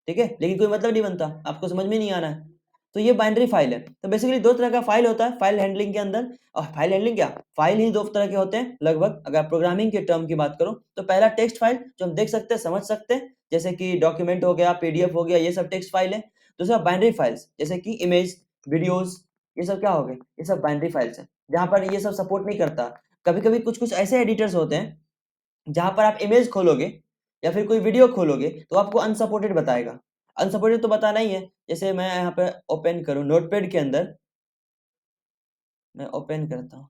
ठीक है। लेकिन कोई मतलब नहीं बनता, आपको समझ में नहीं आना है। तो ये बाइनरी फाइल है। तो बेसिकली दो तरह का फाइल होता है फाइल हैंडलिंग के अंदर। और फाइल हैंडलिंग क्या, फाइल ही दो तरह के होते हैं लगभग, अगर प्रोग्रामिंग के टर्म की बात करो तो। पहला टेक्स्ट फाइल, जो हम देख सकते हैं, समझ सकते हैं, जैसे कि डॉक्यूमेंट हो गया, PDF हो गया, ये सब टेक्स्ट फाइल है। दूसरा बाइनरी फाइल्स, जैसे कि इमेज, वीडियोस, ये सब क्या हो गए? ये सब बाइनरी फाइल्स हैं, जहां पर ये सब सपोर्ट नहीं करता। कभी कभी कुछ कुछ ऐसे एडिटर्स होते हैं जहां पर आप इमेज खोलोगे या फिर कोई वीडियो खोलोगे, तो आपको अनसपोर्टेड बताएगा। अनसपोर्टेड तो बताना ही है। जैसे मैं यहाँ पे ओपन करूँ नोटपैड के अंदर, मैं ओपन करता हूँ,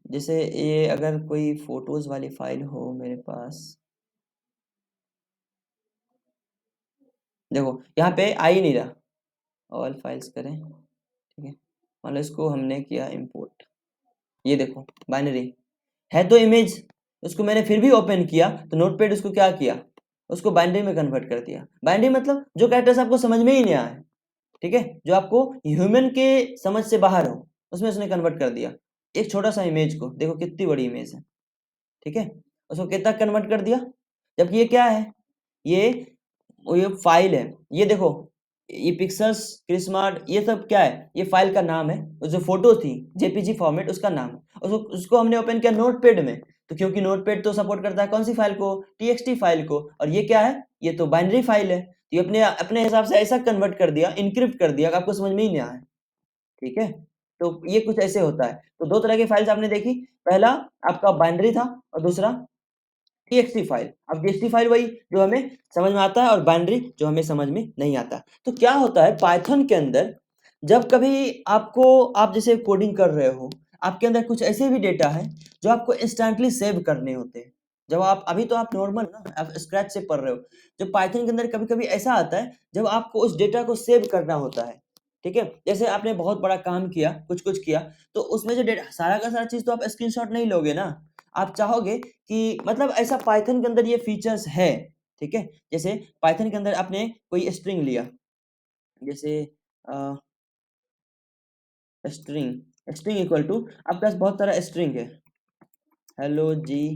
जैसे ये अगर कोई फोटोज वाली फाइल हो मेरे पास, देखो यहाँ पे आ ही नहीं रहा। ऑल फाइल्स करें, ठीक है, मान लो इसको हमने किया इंपोर्ट, ये देखो बाइनरी है तो इमेज, उसको मैंने फिर भी ओपन किया तो नोटपैड उसको क्या किया, उसको बाइनरी में कन्वर्ट कर दिया। बाइनरी मतलब जो कैरेक्टर्स आपको समझ में ही नहीं आए, ठीक है, जो आपको ह्यूमन के समझ से बाहर हो, उसमें उसने कन्वर्ट कर दिया। एक छोटा सा इमेज को देखो, कितनी बड़ी इमेज है, ठीक है, उसको कितना कन्वर्ट कर दिया। जबकि ये क्या है, ये ये फाइल है, ये देखो, ये पिक्सल्स, क्रिस्मार्ट, ये सब क्या है, ये फाइल का नाम है। जो फोटो थी जेपीजी फॉर्मेट, उसका नाम है। उसको हमने ओपन किया नोटपैड में, तो क्योंकि नोटपैड तो सपोर्ट करता है कौन सी फाइल को, TXT फाइल को। और ये क्या है, ये तो बाइनरी फाइल है, तो ये अपने अपने हिसाब से ऐसा कन्वर्ट कर दिया, इनक्रिप्ट कर दिया कि आपको समझ में ही नहीं आया, ठीक है। तो ये कुछ ऐसे होता है। तो दो तरह की फाइल्स आपने देखी, पहला आपका बाइनरी था और दूसरा TXT फाइल। अब TXT फाइल वही जो हमें समझ में आता है, और बाइनरी जो हमें समझ में नहीं आता। तो क्या होता है पाइथन के अंदर, जब कभी आप जैसे कोडिंग कर रहे हो, आपके अंदर कुछ ऐसे भी डेटा है जो आपको इंस्टेंटली सेव करने होते हैं। जब आप अभी तो आप नॉर्मल ना, आप स्क्रैच से पढ़ रहे हो, जब पाइथन के अंदर कभी कभी ऐसा आता है जब आपको उस डेटा को सेव करना होता है, ठीक है। जैसे आपने बहुत बड़ा काम किया, कुछ कुछ किया, तो उसमें जो डेटा सारा का सारा चीज तो आप स्क्रीनशॉट नहीं लोगे ना, आप चाहोगे कि मतलब ऐसा पाइथन के अंदर ये फीचर्स है, ठीक है? जैसे पाइथन के अंदर आपने कोई स्ट्रिंग लिया, जैसे स्ट्रिंग इक्वल टू आपके पास बहुत सारा स्ट्रिंग है, हेलो जी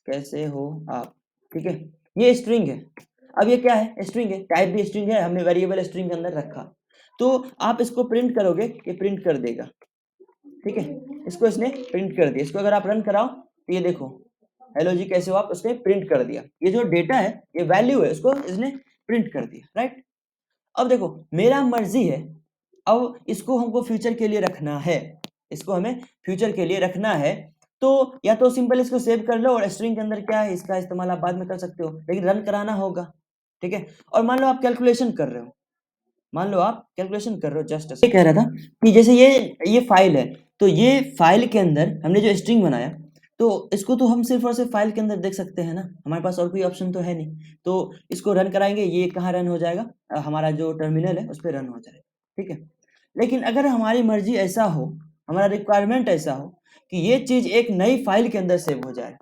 कैसे हो आप, ठीक है? ये स्ट्रिंग है। अब ये क्या है? स्ट्रिंग है, टाइप भी स्ट्रिंग है, हमने वेरिएबल स्ट्रिंग के अंदर रखा। तो आप इसको प्रिंट करोगे, ये प्रिंट कर देगा, ठीक है? इसको इसने प्रिंट कर दिया। इसको अगर आप रन कराओ तो ये देखो, हेलो जी कैसे हो आप, उसने प्रिंट कर दिया। ये जो डेटा है, ये वैल्यू है, उसको इसने प्रिंट कर दिया, राइट? अब देखो, मेरा मर्जी है, अब इसको हमको फ्यूचर के लिए रखना है, इसको हमें फ्यूचर के लिए रखना है। तो या तो सिंपल इसको सेव कर लो और स्ट्रिंग के अंदर क्या है इसका इस्तेमाल आप बाद में कर सकते हो, लेकिन रन कराना होगा, ठीक है? और मान लो आप कैलकुलेशन कर रहे हो, मान लो आप कैलकुलेशन कर रहे हो, जस्ट ये कह रहा था कि जैसे ये फाइल है, तो ये फाइल के अंदर हमने जो स्ट्रिंग बनाया, तो इसको तो हम सिर्फ और सिर्फ फाइल के अंदर देख सकते हैं ना, हमारे पास और कोई ऑप्शन तो है नहीं। तो इसको रन कराएंगे, ये कहाँ रन हो जाएगा? हमारा जो टर्मिनल है उस पर रन हो जाएगा, ठीक है? लेकिन अगर हमारी मर्जी ऐसा हो, हमारा रिक्वायरमेंट ऐसा हो कि ये चीज एक नई फाइल के अंदर सेव हो जाए,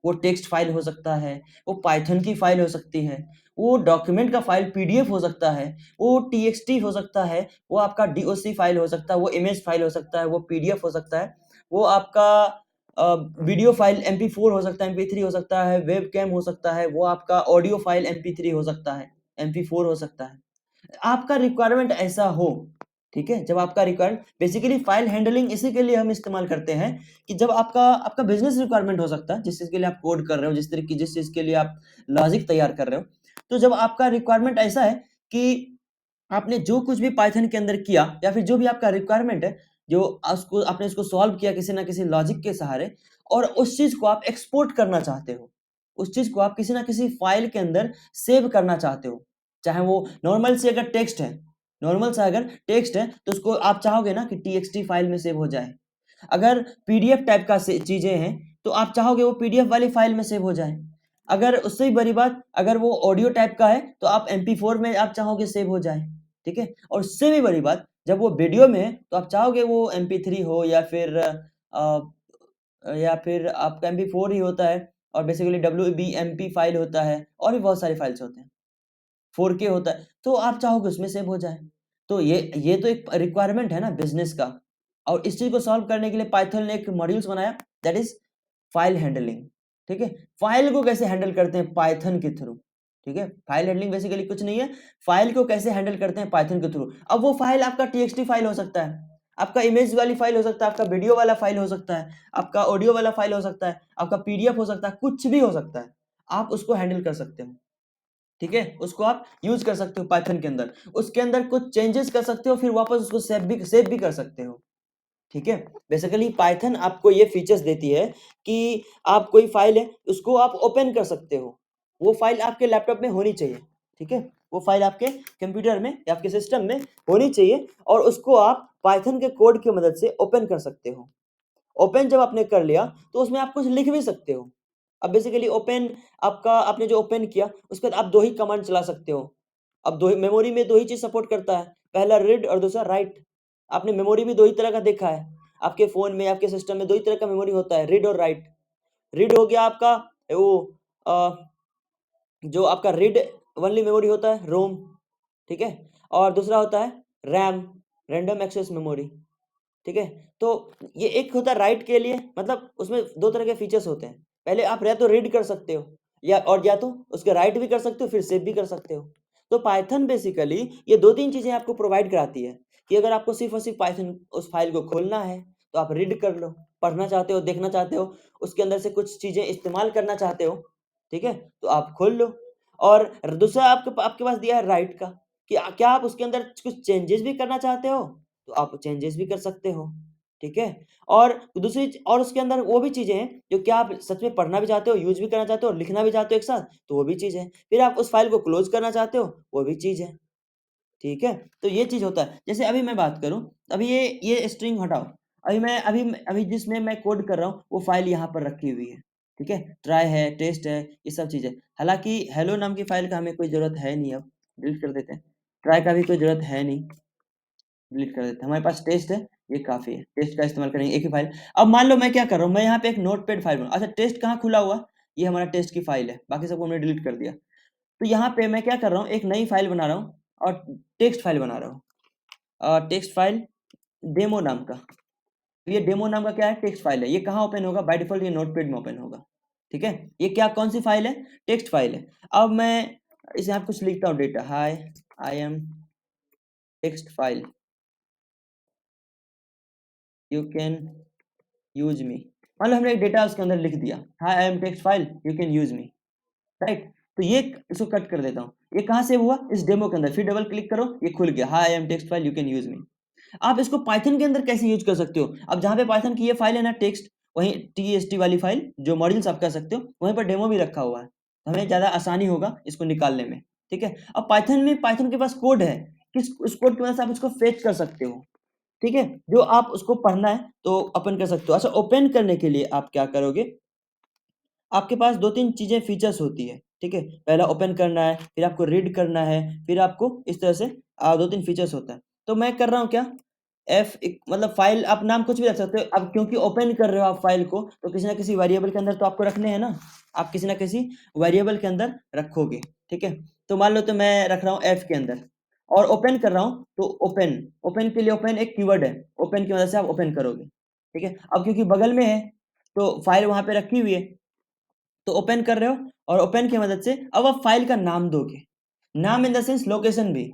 वो टेक्स्ट फाइल हो सकता है, वो पाइथन की फाइल हो सकती है, वो डॉक्यूमेंट का फाइल पीडीएफ हो सकता है, वो टीएक्सटी हो सकता है, वो आपका डीओसी फाइल हो सकता है, वो इमेज फाइल हो सकता है, वो पीडीएफ हो सकता है, वो आपका वीडियो फाइल MP4 हो सकता है, MP3 हो सकता है, वेब कैम हो सकता है, वो आपका ऑडियो फाइल MP3 हो सकता है, MP4 हो सकता है। आपका रिक्वायरमेंट ऐसा हो, ठीक है? जब आपका रिक्वायरमेंट, बेसिकली फाइल हैंडलिंग इसी के लिए हम इस्तेमाल करते हैं कि जब आपका बिजनेस रिक्वायरमेंट हो सकता है, जिस चीज के लिए आप कोड कर रहे हो, जिस चीज के लिए आप लॉजिक तैयार कर रहे हो, तो जब आपका रिक्वायरमेंट ऐसा है कि आपने जो कुछ भी पाइथन के अंदर किया या फिर जो भी आपका रिक्वायरमेंट है, जो उसको आपने उसको सॉल्व किया किसी ना किसी लॉजिक के सहारे, और उस चीज को आप एक्सपोर्ट करना चाहते हो, उस चीज को आप किसी ना किसी फाइल के अंदर सेव करना चाहते हो, चाहे वो नॉर्मल से अगर टेक्स्ट है, नॉर्मल सा अगर टेक्स्ट है तो उसको आप चाहोगे ना कि टीएक्सटी फाइल में सेव हो जाए। अगर पीडीएफ टाइप का चीजें हैं तो आप चाहोगे वो पीडीएफ वाली फाइल में सेव हो जाए। अगर उससे ही बड़ी बात, अगर वो ऑडियो टाइप का है तो आप MP4 में आप चाहोगे सेव हो जाए, ठीक है? और उससे भी बड़ी बात, जब वो वीडियो में है तो आप चाहोगे वो MP3 हो या फिर आपका MP4 ही होता है, और बेसिकली WBMP फाइल होता है, और भी बहुत सारी फाइल्स होते हैं, 4K होता है, तो आप चाहोगे उसमें सेव हो जाए। तो ये तो एक रिक्वायरमेंट है ना बिजनेस का, और इस चीज को सॉल्व करने के लिए पाइथन ने एक मॉड्यूल्स बनाया, दैट इज फाइल हैंडलिंग, ठीक है? फाइल को कैसे हैंडल करते हैं पाइथन के थ्रू, ठीक है? फाइल हैंडलिंग बेसिकली कुछ नहीं है, फाइल को कैसे हैंडल करते हैं पाइथन के थ्रू। अब वो फाइल आपका टीएक्सटी फाइल हो सकता है, आपका इमेज वाली फाइल हो सकता है, आपका वीडियो वाला फाइल हो सकता है, आपका ऑडियो वाला फाइल हो सकता है, आपका पीडीएफ हो सकता है, कुछ भी हो सकता है, आप उसको हैंडल कर सकते हो, ठीक है? उसको आप यूज कर सकते हो पाइथन के अंदर, उसके अंदर कुछ चेंजेस कर सकते हो, फिर वापस उसको सेव भी कर सकते हो, ठीक है? बेसिकली पाइथन आपको ये फीचर्स देती है कि आप कोई फाइल है उसको आप ओपन कर सकते हो, वो फाइल आपके लैपटॉप में होनी चाहिए, ठीक है? वो फाइल आपके कंप्यूटर में या आपके सिस्टम में होनी चाहिए, और उसको आप पाइथन के कोड की मदद से ओपन कर सकते हो। ओपन जब आपने कर लिया तो उसमें आप कुछ लिख भी सकते हो। अब बेसिकली ओपन, आपका आपने जो ओपन किया उसके बाद आप दो ही कमांड चला सकते हो। अब दो ही मेमोरी में, दो ही चीज सपोर्ट करता है, पहला रीड और दूसरा राइट। आपने मेमोरी भी दो ही तरह का देखा है, आपके फोन में, आपके सिस्टम में दो ही तरह का मेमोरी होता है, रीड और राइट। रीड हो गया आपका वो जो आपका रीड ओनली मेमोरी होता है, रोम, ठीक है? और दूसरा होता है रैम, रैंडम एक्सेस मेमोरी, ठीक है? तो ये एक होता है राइट के लिए, मतलब उसमें दो तरह के फीचर्स होते हैं, पहले आप या तो रीड कर सकते हो या तो उसके राइट भी कर सकते हो, फिर सेव भी कर सकते हो। तो पाइथन बेसिकली ये दो तीन चीजें आपको प्रोवाइड कराती है कि अगर आपको सिर्फ और सिर्फ पाइथन उस फाइल को खोलना है तो आप रीड कर लो, पढ़ना चाहते हो, देखना चाहते हो, उसके अंदर से कुछ चीजें इस्तेमाल करना चाहते हो, ठीक है? तो आप खोल लो। और दूसरा आपके आपके पास दिया है राइट का, कि क्या आप उसके अंदर कुछ चेंजेस भी करना चाहते हो तो आप चेंजेस भी कर सकते हो, ठीक है? और और उसके अंदर वो भी चीज़ें हैं जो क्या आप सच में पढ़ना भी चाहते हो, यूज़ भी करना चाहते हो और लिखना भी चाहते हो एक साथ, तो वो भी चीज़ है। फिर आप उस फ़ाइल को क्लोज़ करना चाहते हो, वो भी चीज़ है, ठीक है? तो ये चीज़ होता है। जैसे अभी मैं बात करूँ, अभी ये स्ट्रिंग हटाओ, अभी जिसमें मैं कोड कर रहा हूँ, वो फ़ाइल यहाँ पर रखी हुई है, ठीक है? ट्राई है, टेस्ट है, ये सब चीज़ें। हालाँकि हेलो नाम की फ़ाइल का हमें कोई ज़रूरत है नहीं अब, डिलीट कर देते हैं। ट्राई का भी कोई ज़रूरत है नहीं। डिलीट कर देते हैं। हमारे पास टेस्ट है, ये काफ़ी है, टेस्ट का इस्तेमाल करेंगे एक ही फाइल। अब मान लो मैं क्या कर रहा हूँ, मैं यहाँ पे एक नोटपैड फाइल बना, अच्छा टेस्ट कहाँ खुला हुआ, ये हमारा टेस्ट की फाइल है, बाकी सबको हमने डिलीट कर दिया। तो यहाँ पे मैं क्या कर रहा हूँ, एक नई फाइल बना रहा हूँ और टेक्स्ट फाइल बना रहा हूँ, टेक्स्ट फाइल डेमो नाम का। तो ये डेमो नाम का क्या है, टेक्स्ट फाइल है। ये कहाँ ओपन होगा, बाय डिफॉल्ट ये नोटपैड में ओपन होगा, ठीक है। ये क्या कौन सी फाइल है, टेक्स्ट फाइल है। अब मैं इसे यहाँ कुछ लिखता हूँ, data hi I am text file you can use me. मान लो हमने एक डेटा उसके अंदर लिख दिया, hi I am text file you can use me, right. तो ये इसको कट कर देता हूँ। ये कहाँ से हुआ, इस डेमो के अंदर, फिर डबल क्लिक करो, ये खुल गया, hi I am text file you can use me. आप इसको पाइथन के अंदर कैसे यूज कर सकते हो, अब जहाँ पे पाइथन की ये फाइल है ना टेक्स्ट, वहीं टीएसटी वाली फाइल जो मॉड्यूल्स आप कर सकते हो, वहीं पर डेमो भी रखा हुआ है, तो हमें ज़्यादा आसानी होगा इसको निकालने में, ठीक है। अब पाइथन में, पाइथन के पास कोड है, किस उस कोड की वजह से आप इसको फेच कर सकते हो, ठीक है। जो आप उसको पढ़ना है तो ओपन कर सकते हो। अच्छा, ओपन करने के लिए आप क्या करोगे, आपके पास 2-3 चीज़ें फीचर्स होती है, ठीक है। पहला ओपन करना है, फिर आपको रीड करना है, फिर आपको इस तरह से 2-3 फीचर्स होता है। तो मैं कर रहा हूँ क्या, एफ मतलब फाइल आप नाम कुछ भी रख सकते हो। अब क्योंकि ओपन कर रहे हो आप फाइल को, तो किसी ना किसी वेरिएबल के अंदर तो आपको रखने हैं ना, आप किसी ना किसी वेरिएबल के अंदर रखोगे, ठीक है। तो मान लो तो मैं रख रहा हूँ एफ के अंदर और ओपन कर रहा हूँ, तो ओपन, ओपन के लिए ओपन एक कीवर्ड है, ओपन की मदद से आप ओपन करोगे, ठीक है। अब क्योंकि बगल में है तो फाइल वहां पे रखी हुई है, तो ओपन कर रहे हो और ओपन की मदद से अब आप फाइल का नाम दोगे, नाम इन द सेंस लोकेशन भी।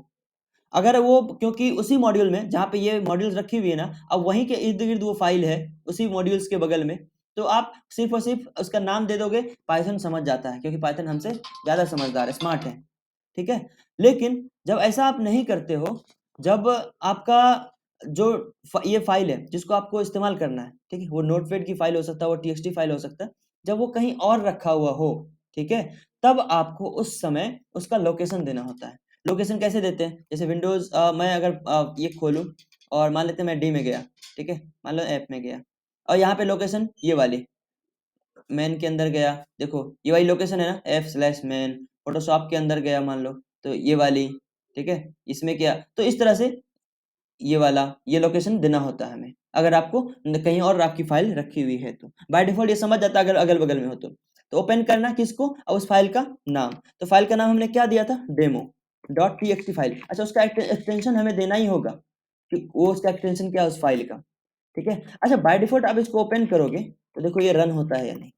अगर वो, क्योंकि उसी मॉड्यूल में जहाँ पे ये मॉड्यूल्स रखी हुई है ना, अब वहीं के इर्द-गिर्द वो फाइल है, उसी मॉड्यूल्स के बगल में, तो आप सिर्फ़ और सिर्फ़ उसका नाम दे दोगे, पाइथन समझ जाता है, क्योंकि पाइथन हमसे ज़्यादा समझदार है, स्मार्ट है, ठीक है। लेकिन जब ऐसा आप नहीं करते हो, जब आपका जो ये फाइल है जिसको आपको इस्तेमाल करना है, ठीक है, वो नोटपैड की फाइल हो सकता है, वो टीएक्सटी फाइल हो सकता है, जब वो कहीं और रखा हुआ हो, ठीक है, तब आपको उस समय उसका लोकेशन देना होता है। लोकेशन कैसे देते हैं, जैसे विंडोज़ मैं अगर ये खोलूँ और मान लेते हैं मैं डी में गया, ठीक है, मान लो ऐप में गया और यहाँ पे लोकेशन ये वाली मैन के अंदर गया, देखो ये वाली लोकेशन है ना, f/main, फोटोशॉप के अंदर गया मान लो, तो ये वाली, ठीक है, इसमें क्या, तो इस तरह से ये वाला, ये लोकेशन देना होता है हमें, अगर आपको कहीं और आपकी फाइल रखी हुई है तो। बाय डिफ़ॉल्ट ये समझ जाता है अगर अगल-बगल में हो तो। तो ओपन करना किसको, अब उस फाइल का नाम, तो फाइल का नाम हमने क्या दिया था, डेमो.txt फाइल। अच्छा, उसका एक्सटेंशन हमें देना ही होगा कि वो उसका एक्सटेंशन क्या है उस फाइल का, ठीक है। अच्छा, बाय डिफ़ॉल्ट आप इसको ओपन करोगे, तो देखो ये रन होता है या नहीं।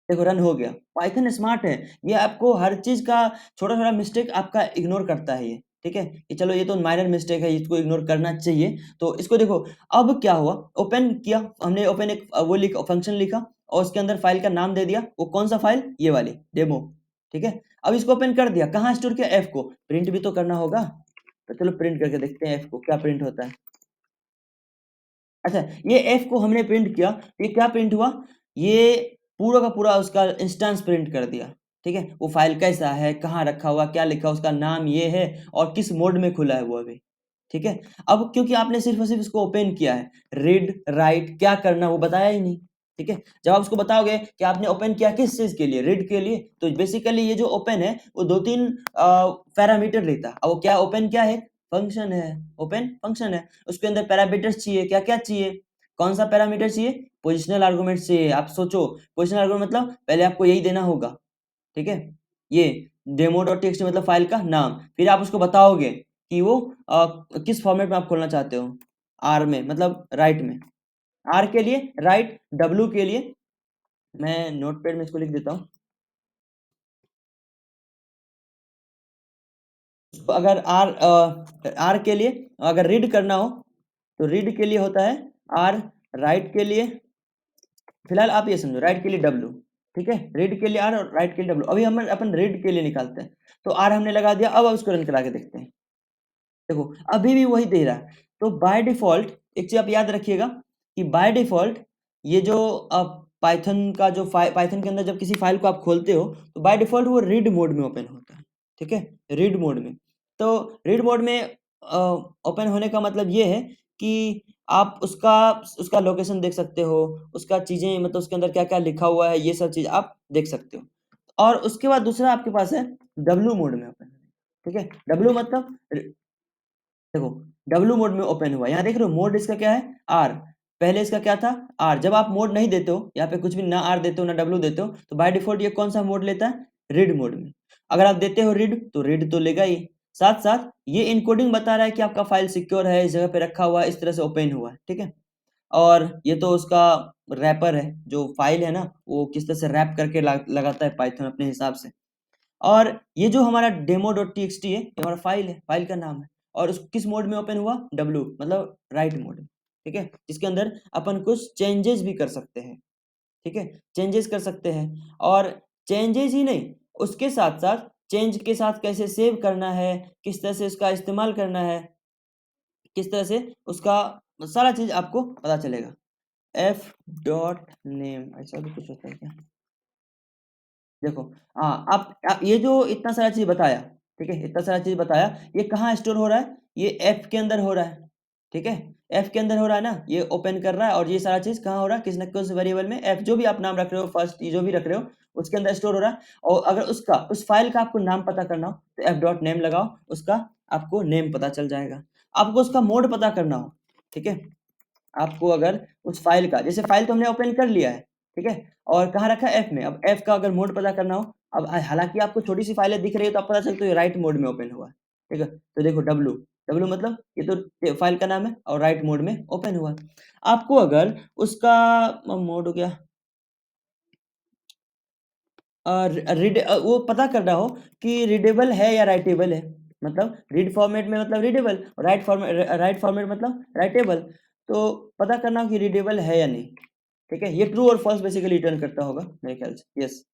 देखो रन हो गया। पाइथन स्मार्ट है, ये आपको हर चीज़ का छोटा-छोटा मिस्टेक आपका इग्नोर करता है ये, ठीक है? कि चलो ये तो माइनर मिस्टेक है, इसको इग्नोर करना चाहिए। तो इसको देखो, अब क्या हुआ, ओपन किया, हमने ओपन एक वो लिखा, फंक्शन लिखा और उसके अंदर फाइल का नाम दे दिया। वो कौन-सा फाइल? ये वाली, डेमो, ठीक है? अब इसको ओपन कर दिया, कहाँ स्टोर किया? एफ को। प्रिंट भी तो करना होगा, तो चलो प्रिंट करके देखते हैं एफ को, क्या प्रिंट होता है। अच्छा, ये एफ को हमने प्रिंट किया, ये क्या प्रिंट हुआ? ये पूरा का पूरा उसका इंस्टेंस प्रिंट कर दिया, ठीक है? वो फाइल कैसा है, कहाँ रखा हुआ, क्या लिखा, उसका नाम ये है और किस मोड में खुला है वो अभी, ठीक है? अब क्योंकि आपने सिर्फ़ और सिर्फ़ इसको ओपन किया है, रीड, राइट क्या करना वो बताया ही नहीं, ठीक है? जब आप उसको बताओगे कि आपने ओपन किया किस चीज़ के लिए, रीड के लिए, तो बेसिकली ये जो ओपन है, वो 2-3 पैरामीटर लेता है। अब वो क्या ओपन क्या है? फंक्शन है, ओपन फंक्शन है। उसके अंदर पैरामीटर्स चाहिए, क्या-क्या चाहिए? कौन-सा पैरामीटर चाहिए? पोजिशनल आर्गुमेंट्स चाहिए। आप सोचो, पोजिशनल आर्गुमेंट मतलब पहले आपको यही देना होगा, ठीक है? ये डेमो.txt मतलब फाइल का नाम। फिर आप उसको बताओगे कि वो किस फॉर्मेट में आप खोलना चाहते हो? आर में मतलब राइट में। आर के लिए राइट, डब्ल्यू के लिए मैं नोटपैड में इसको लिख देता हूँ। उसको अगर आर के लिए अगर रीड करना हो, तो रीड के लिए होता है आर, राइट के लिए फिलहाल आप ये समझो, राइट के लिए डब्ल्यू, ठीक है? रीड के लिए आर और राइट के लिए डब्ल्यू। अभी हम अपन रीड के लिए निकालते हैं, तो आर हमने लगा दिया, अब उसको रन करा के देखते हैं। देखो, अभी भी वही दे रहा है। तो बाय डिफ़ॉल्ट एक चीज़ आप याद रखिएगा कि बाय डिफ़ॉल्ट ये जो पाइथन का जो पाइथन के अंदर जब किसी फ़ाइल को आप खोलते हो, तो बाय डिफ़ॉल्ट वो रीड मोड में ओपन होता है, ठीक है? रीड मोड में। तो रीड मोड में ओपन होने का मतलब ये है कि आप उसका उसका लोकेशन देख सकते हो, उसका चीज़ें मतलब उसके अंदर क्या-क्या लिखा हुआ है, ये सब चीज़ आप देख सकते हो। और उसके बाद दूसरा आपके पास है डब्ल्यू मोड में ओपन, ठीक है? डब्ल्यू मतलब देखो W मोड में ओपन हुआ, यहाँ देख रहे हो मोड इसका क्या है R, पहले इसका क्या था R। जब आप मोड नहीं देते हो, यहाँ पे कुछ भी ना R देते हो ना W देते हो, तो बाय डिफॉल्ट ये कौन सा मोड लेता है, रीड मोड में। अगर आप देते हो रीड तो रीड तो लेगा ही, साथ साथ ये इनकोडिंग बता रहा है कि आपका फाइल सिक्योर है, इस जगह पे रखा हुआ है, इस तरह से ओपन हुआ है, ठीक है। और ये तो उसका रैपर है, जो फाइल है ना वो किस तरह से रैप करके लगाता है पाइथन अपने हिसाब से। और ये जो हमारा demo.txt है, ये हमारा फाइल है, फाइल का नाम है, और उस किस मोड में ओपन हुआ, W मतलब राइट मोड, ठीक है, जिसके अंदर अपन कुछ चेंजेस भी कर सकते हैं, ठीक है, चेंजेस कर सकते हैं। और चेंजेस ही नहीं, उसके साथ साथ चेंज के साथ कैसे सेव करना है, किस तरह से उसका इस्तेमाल करना है, किस तरह से उसका सारा चीज आपको पता चलेगा। f.name ऐसा भी कुछ होता है क्या, देखो हाँ, आप ये जो इतना सारा चीज बताया, ठीक है, इतना सारा चीज बताया, ये कहाँ स्टोर हो रहा है, ये एफ के अंदर हो रहा है, ठीक है, एफ के अंदर हो रहा है ना, ये ओपन कर रहा है, और ये सारा चीज कहाँ हो रहा है, किस न किस वेरिएबल में, एफ जो भी आप नाम रख रहे हो, फर्स्ट जो भी रख रहे हो उसके अंदर स्टोर हो रहा है। और अगर उसका उस फाइल का आपको नाम पता करना हो तो एफ डॉट नेम लगाओ, उसका आपको नेम पता चल जाएगा। आपको उसका मोड पता करना हो, ठीक है, आपको अगर उस फाइल का, जैसे फाइल तो हमने ओपन कर लिया है, ठीक है, और कहाँ रखा है, एफ में। अब एफ का अगर मोड पता करना हो, अब हालांकि आपको छोटी सी फाइलें दिख रही है तो आप पता चलता है राइट मोड में ओपन हुआ है, ठीक है। तो देखो डब्लू, डब्लू मतलब ये तो फाइल का नाम है और राइट मोड में ओपन हुआ है। आपको अगर उसका मोड हो गया रीड, वो पता करना हो कि रीडेबल है या राइटेबल है, मतलब रीड फॉर्मेट में मतलब रीडेबल, राइट फॉर्मेट मतलब राइटेबल, तो पता करना हो कि रीडेबल है या नहीं, ठीक है। ये ट्रू और फॉल्स बेसिकली रिटर्न करता होगा मेरे ख्याल से, यस।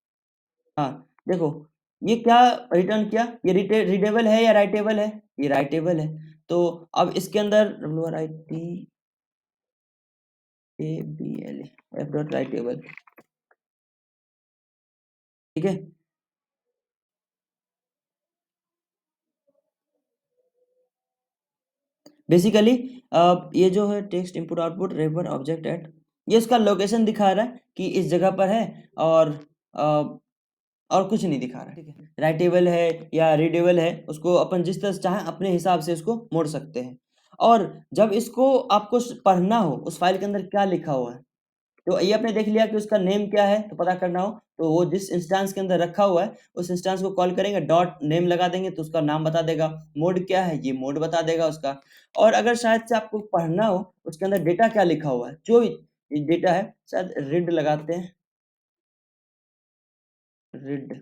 हाँ देखो, ये क्या रिटर्न किया, ये रीडेबल है या राइटेबल है, ये राइटेबल है। तो अब इसके अंदर WRITABL एफ डॉट राइटेबल, ठीक है। बेसिकली ये जो है text input output refer object at, ये उसका लोकेशन दिखा रहा है कि इस जगह पर है, और और कुछ नहीं दिखा रहा है, ठीक है। राइटेबल है या रीडेबल है, उसको अपन जिस तरह से चाहे अपने हिसाब से इसको मोड़ सकते हैं। और जब इसको आपको पढ़ना हो उस फाइल के अंदर क्या लिखा हुआ है, तो ये आपने देख लिया कि उसका नेम क्या है, तो पता करना हो तो वो जिस इंस्टेंस के अंदर रखा हुआ है उस इंस्टेंस को कॉल करेंगे, डॉट नेम लगा देंगे तो उसका नाम बता देगा। मोड क्या है, ये मोड बता देगा उसका। और अगर शायद से आपको पढ़ना हो उसके अंदर डेटा क्या लिखा हुआ है, जो भी डेटा है, शायद रीड लगाते हैं, रीड,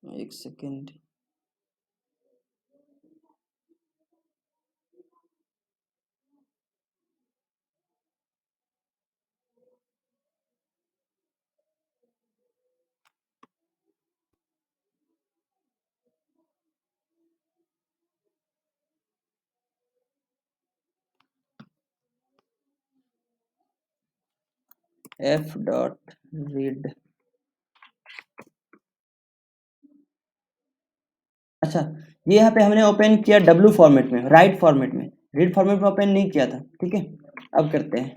एक सेकेंड, एफ डॉट रीड। अच्छा, ये यहाँ पे हमने ओपन किया डब्लू फॉर्मेट में, राइट फॉर्मेट में, रीड फॉर्मेट में ओपन नहीं किया था, ठीक है। अब करते हैं,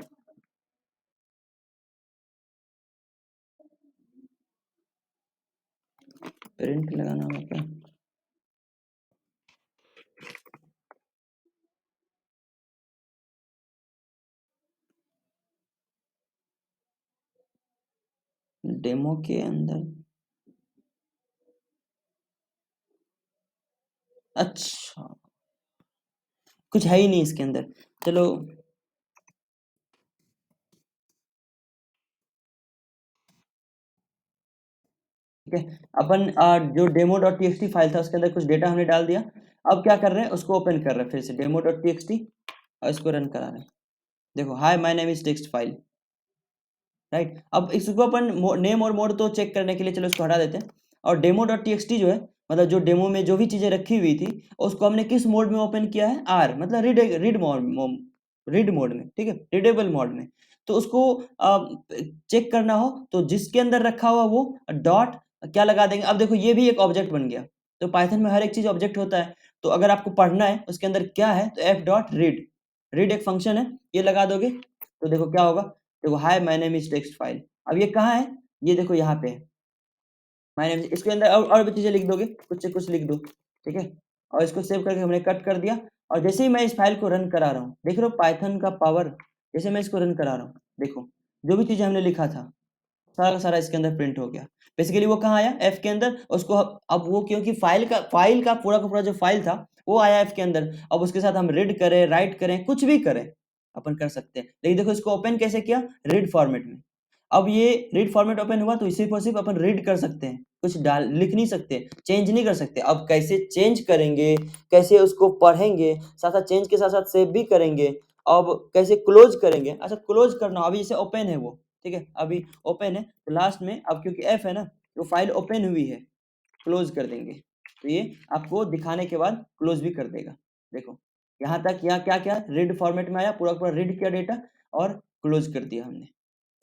प्रिंट लगाना होगा, डेमो के अंदर, अच्छा कुछ है ही नहीं इसके अंदर, चलो ठीक है। अपन जो demo.txt फाइल था उसके अंदर कुछ डेटा हमने डाल दिया। अब क्या कर रहे हैं, उसको ओपन कर रहे हैं फिर से demo.txt और इसको रन करा रहे हैं। देखो hi my name is text file, right. अब इसको अपन नेम और मोड तो चेक करने के लिए चलो इसको हटा देते हैं। और demo.txt जो है, मतलब जो डेमो में जो भी चीजें रखी हुई थी उसको हमने किस मोड में ओपन किया है, आर मतलब रीड मोड में, ठीक है, रीडेबल मोड में। तो उसको चेक करना हो तो जिसके अंदर रखा हुआ वो डॉट क्या लगा देंगे। अब देखो ये भी एक ऑब्जेक्ट बन गया, तो पाइथन में हर एक चीज ऑब्जेक्ट होता है। तो अगर आपको पढ़ना है उसके अंदर क्या है, तो एफ डॉट रीड, रीड एक फंक्शन है, ये लगा दोगे तो देखो क्या होगा, देखो hi my name is text file. अब ये कहाँ है, ये देखो यहाँ पे है माय नेम, इसके अंदर और भी चीजें लिख दोगे, कुछ से कुछ लिख दो, ठीक है। और इसको सेव करके हमने कट कर दिया, और जैसे ही मैं इस फाइल को रन करा रहा हूँ, देख रहे हो पाइथन का पावर, जैसे मैं इसको रन करा रहा हूँ, देखो जो भी चीजें हमने लिखा था सारा का सारा इसके अंदर प्रिंट हो गया। बेसिकली वो कहाँ आया, एफ के अंदर। उसको अब वो क्योंकि फाइल का पूरा का पूरा जो फाइल था वो आया एफ के अंदर। अब उसके साथ हम रीड करें, राइट करें, कुछ भी करें अपन कर सकते हैं। लेकिन देखो इसको ओपन कैसे किया, रीड फॉर्मेट में। अब ये रीड फॉर्मेट ओपन हुआ तो इसी को सिर्फ अपन रीड कर सकते हैं, कुछ डाल लिख नहीं सकते, चेंज नहीं कर सकते। अब कैसे चेंज करेंगे, कैसे उसको पढ़ेंगे, साथ साथ चेंज के साथ साथ सेव भी करेंगे। अब कैसे क्लोज करेंगे, अच्छा क्लोज करना, अभी जैसे ओपन है वो, ठीक है, अभी ओपन है तो लास्ट में अब क्योंकि एफ है ना तो फाइल ओपन हुई है, क्लोज कर देंगे तो ये आपको दिखाने के बाद क्लोज भी कर देगा। देखो यहाँ तक, यहाँ क्या क्या रीड फॉर्मेट में आया, पूरा पूरा रीड किया डेटा और क्लोज कर दिया हमने,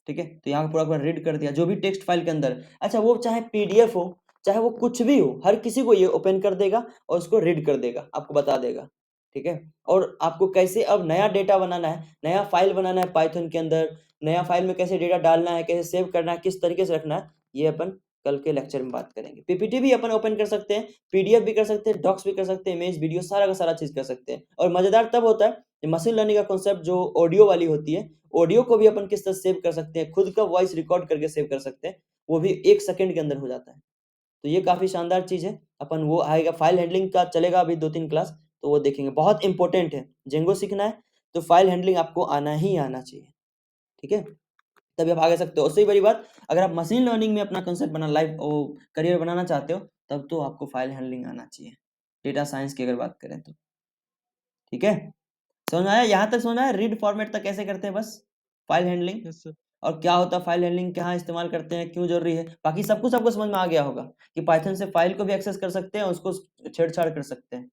ठीक है। तो यहाँ पूरा पूरा रीड कर दिया जो भी टेक्स्ट फाइल के अंदर, अच्छा वो चाहे पीडीएफ हो चाहे वो कुछ भी हो, हर किसी को ये ओपन कर देगा और उसको रीड कर देगा, आपको बता देगा, ठीक है। और आपको कैसे अब नया डेटा बनाना है, नया फाइल बनाना है पाइथन के अंदर, नया फाइल में कैसे डेटा डालना है, कैसे सेव करना है, किस तरीके से रखना है, ये अपन कल के लेक्चर में बात करेंगे। पीपीटी भी अपन ओपन कर सकते हैं, पीडीएफ भी कर सकते हैं, डॉक्स भी कर सकते हैं, इमेज वीडियो सारा का सारा चीज कर सकते हैं। और मजेदार तब होता है मशीन लर्निंग का कॉन्सेप्ट जो ऑडियो वाली होती है, ऑडियो को भी अपन किस तरह सेव कर सकते हैं, खुद का वॉइस रिकॉर्ड करके सेव कर सकते हैं, वो भी 1 सेकंड के अंदर हो जाता है। तो ये काफी शानदार चीज है। अपन वो आएगा, फाइल हैंडलिंग का चलेगा अभी 2-3 क्लास, तो वो देखेंगे, बहुत इंपॉर्टेंट है। जेंगो सीखना है तो फाइल हैंडलिंग आपको आना ही आना चाहिए, ठीक है, तभी आप आगे सकते हो। उससे बड़ी बात, अगर आप मशीन लर्निंग में अपना कंसेप्ट बना लाइफ करियर बनाना चाहते हो तब तो आपको फाइल हैंडलिंग आना चाहिए, डेटा साइंस की अगर बात करें तो, ठीक है। समझ में आया, यहाँ तक समझ में आया, रीड फॉर्मेट तक कैसे करते हैं बस, फाइल हैंडलिंग यस सर। और क्या होता है फाइल हैंडलिंग, कहाँ इस्तेमाल करते हैं, क्यों जरूरी है, बाकी सब कुछ आपको समझ में आ गया होगा कि पाइथन से फाइल को भी एक्सेस कर सकते हैं, उसको छेड़छाड़ कर सकते हैं।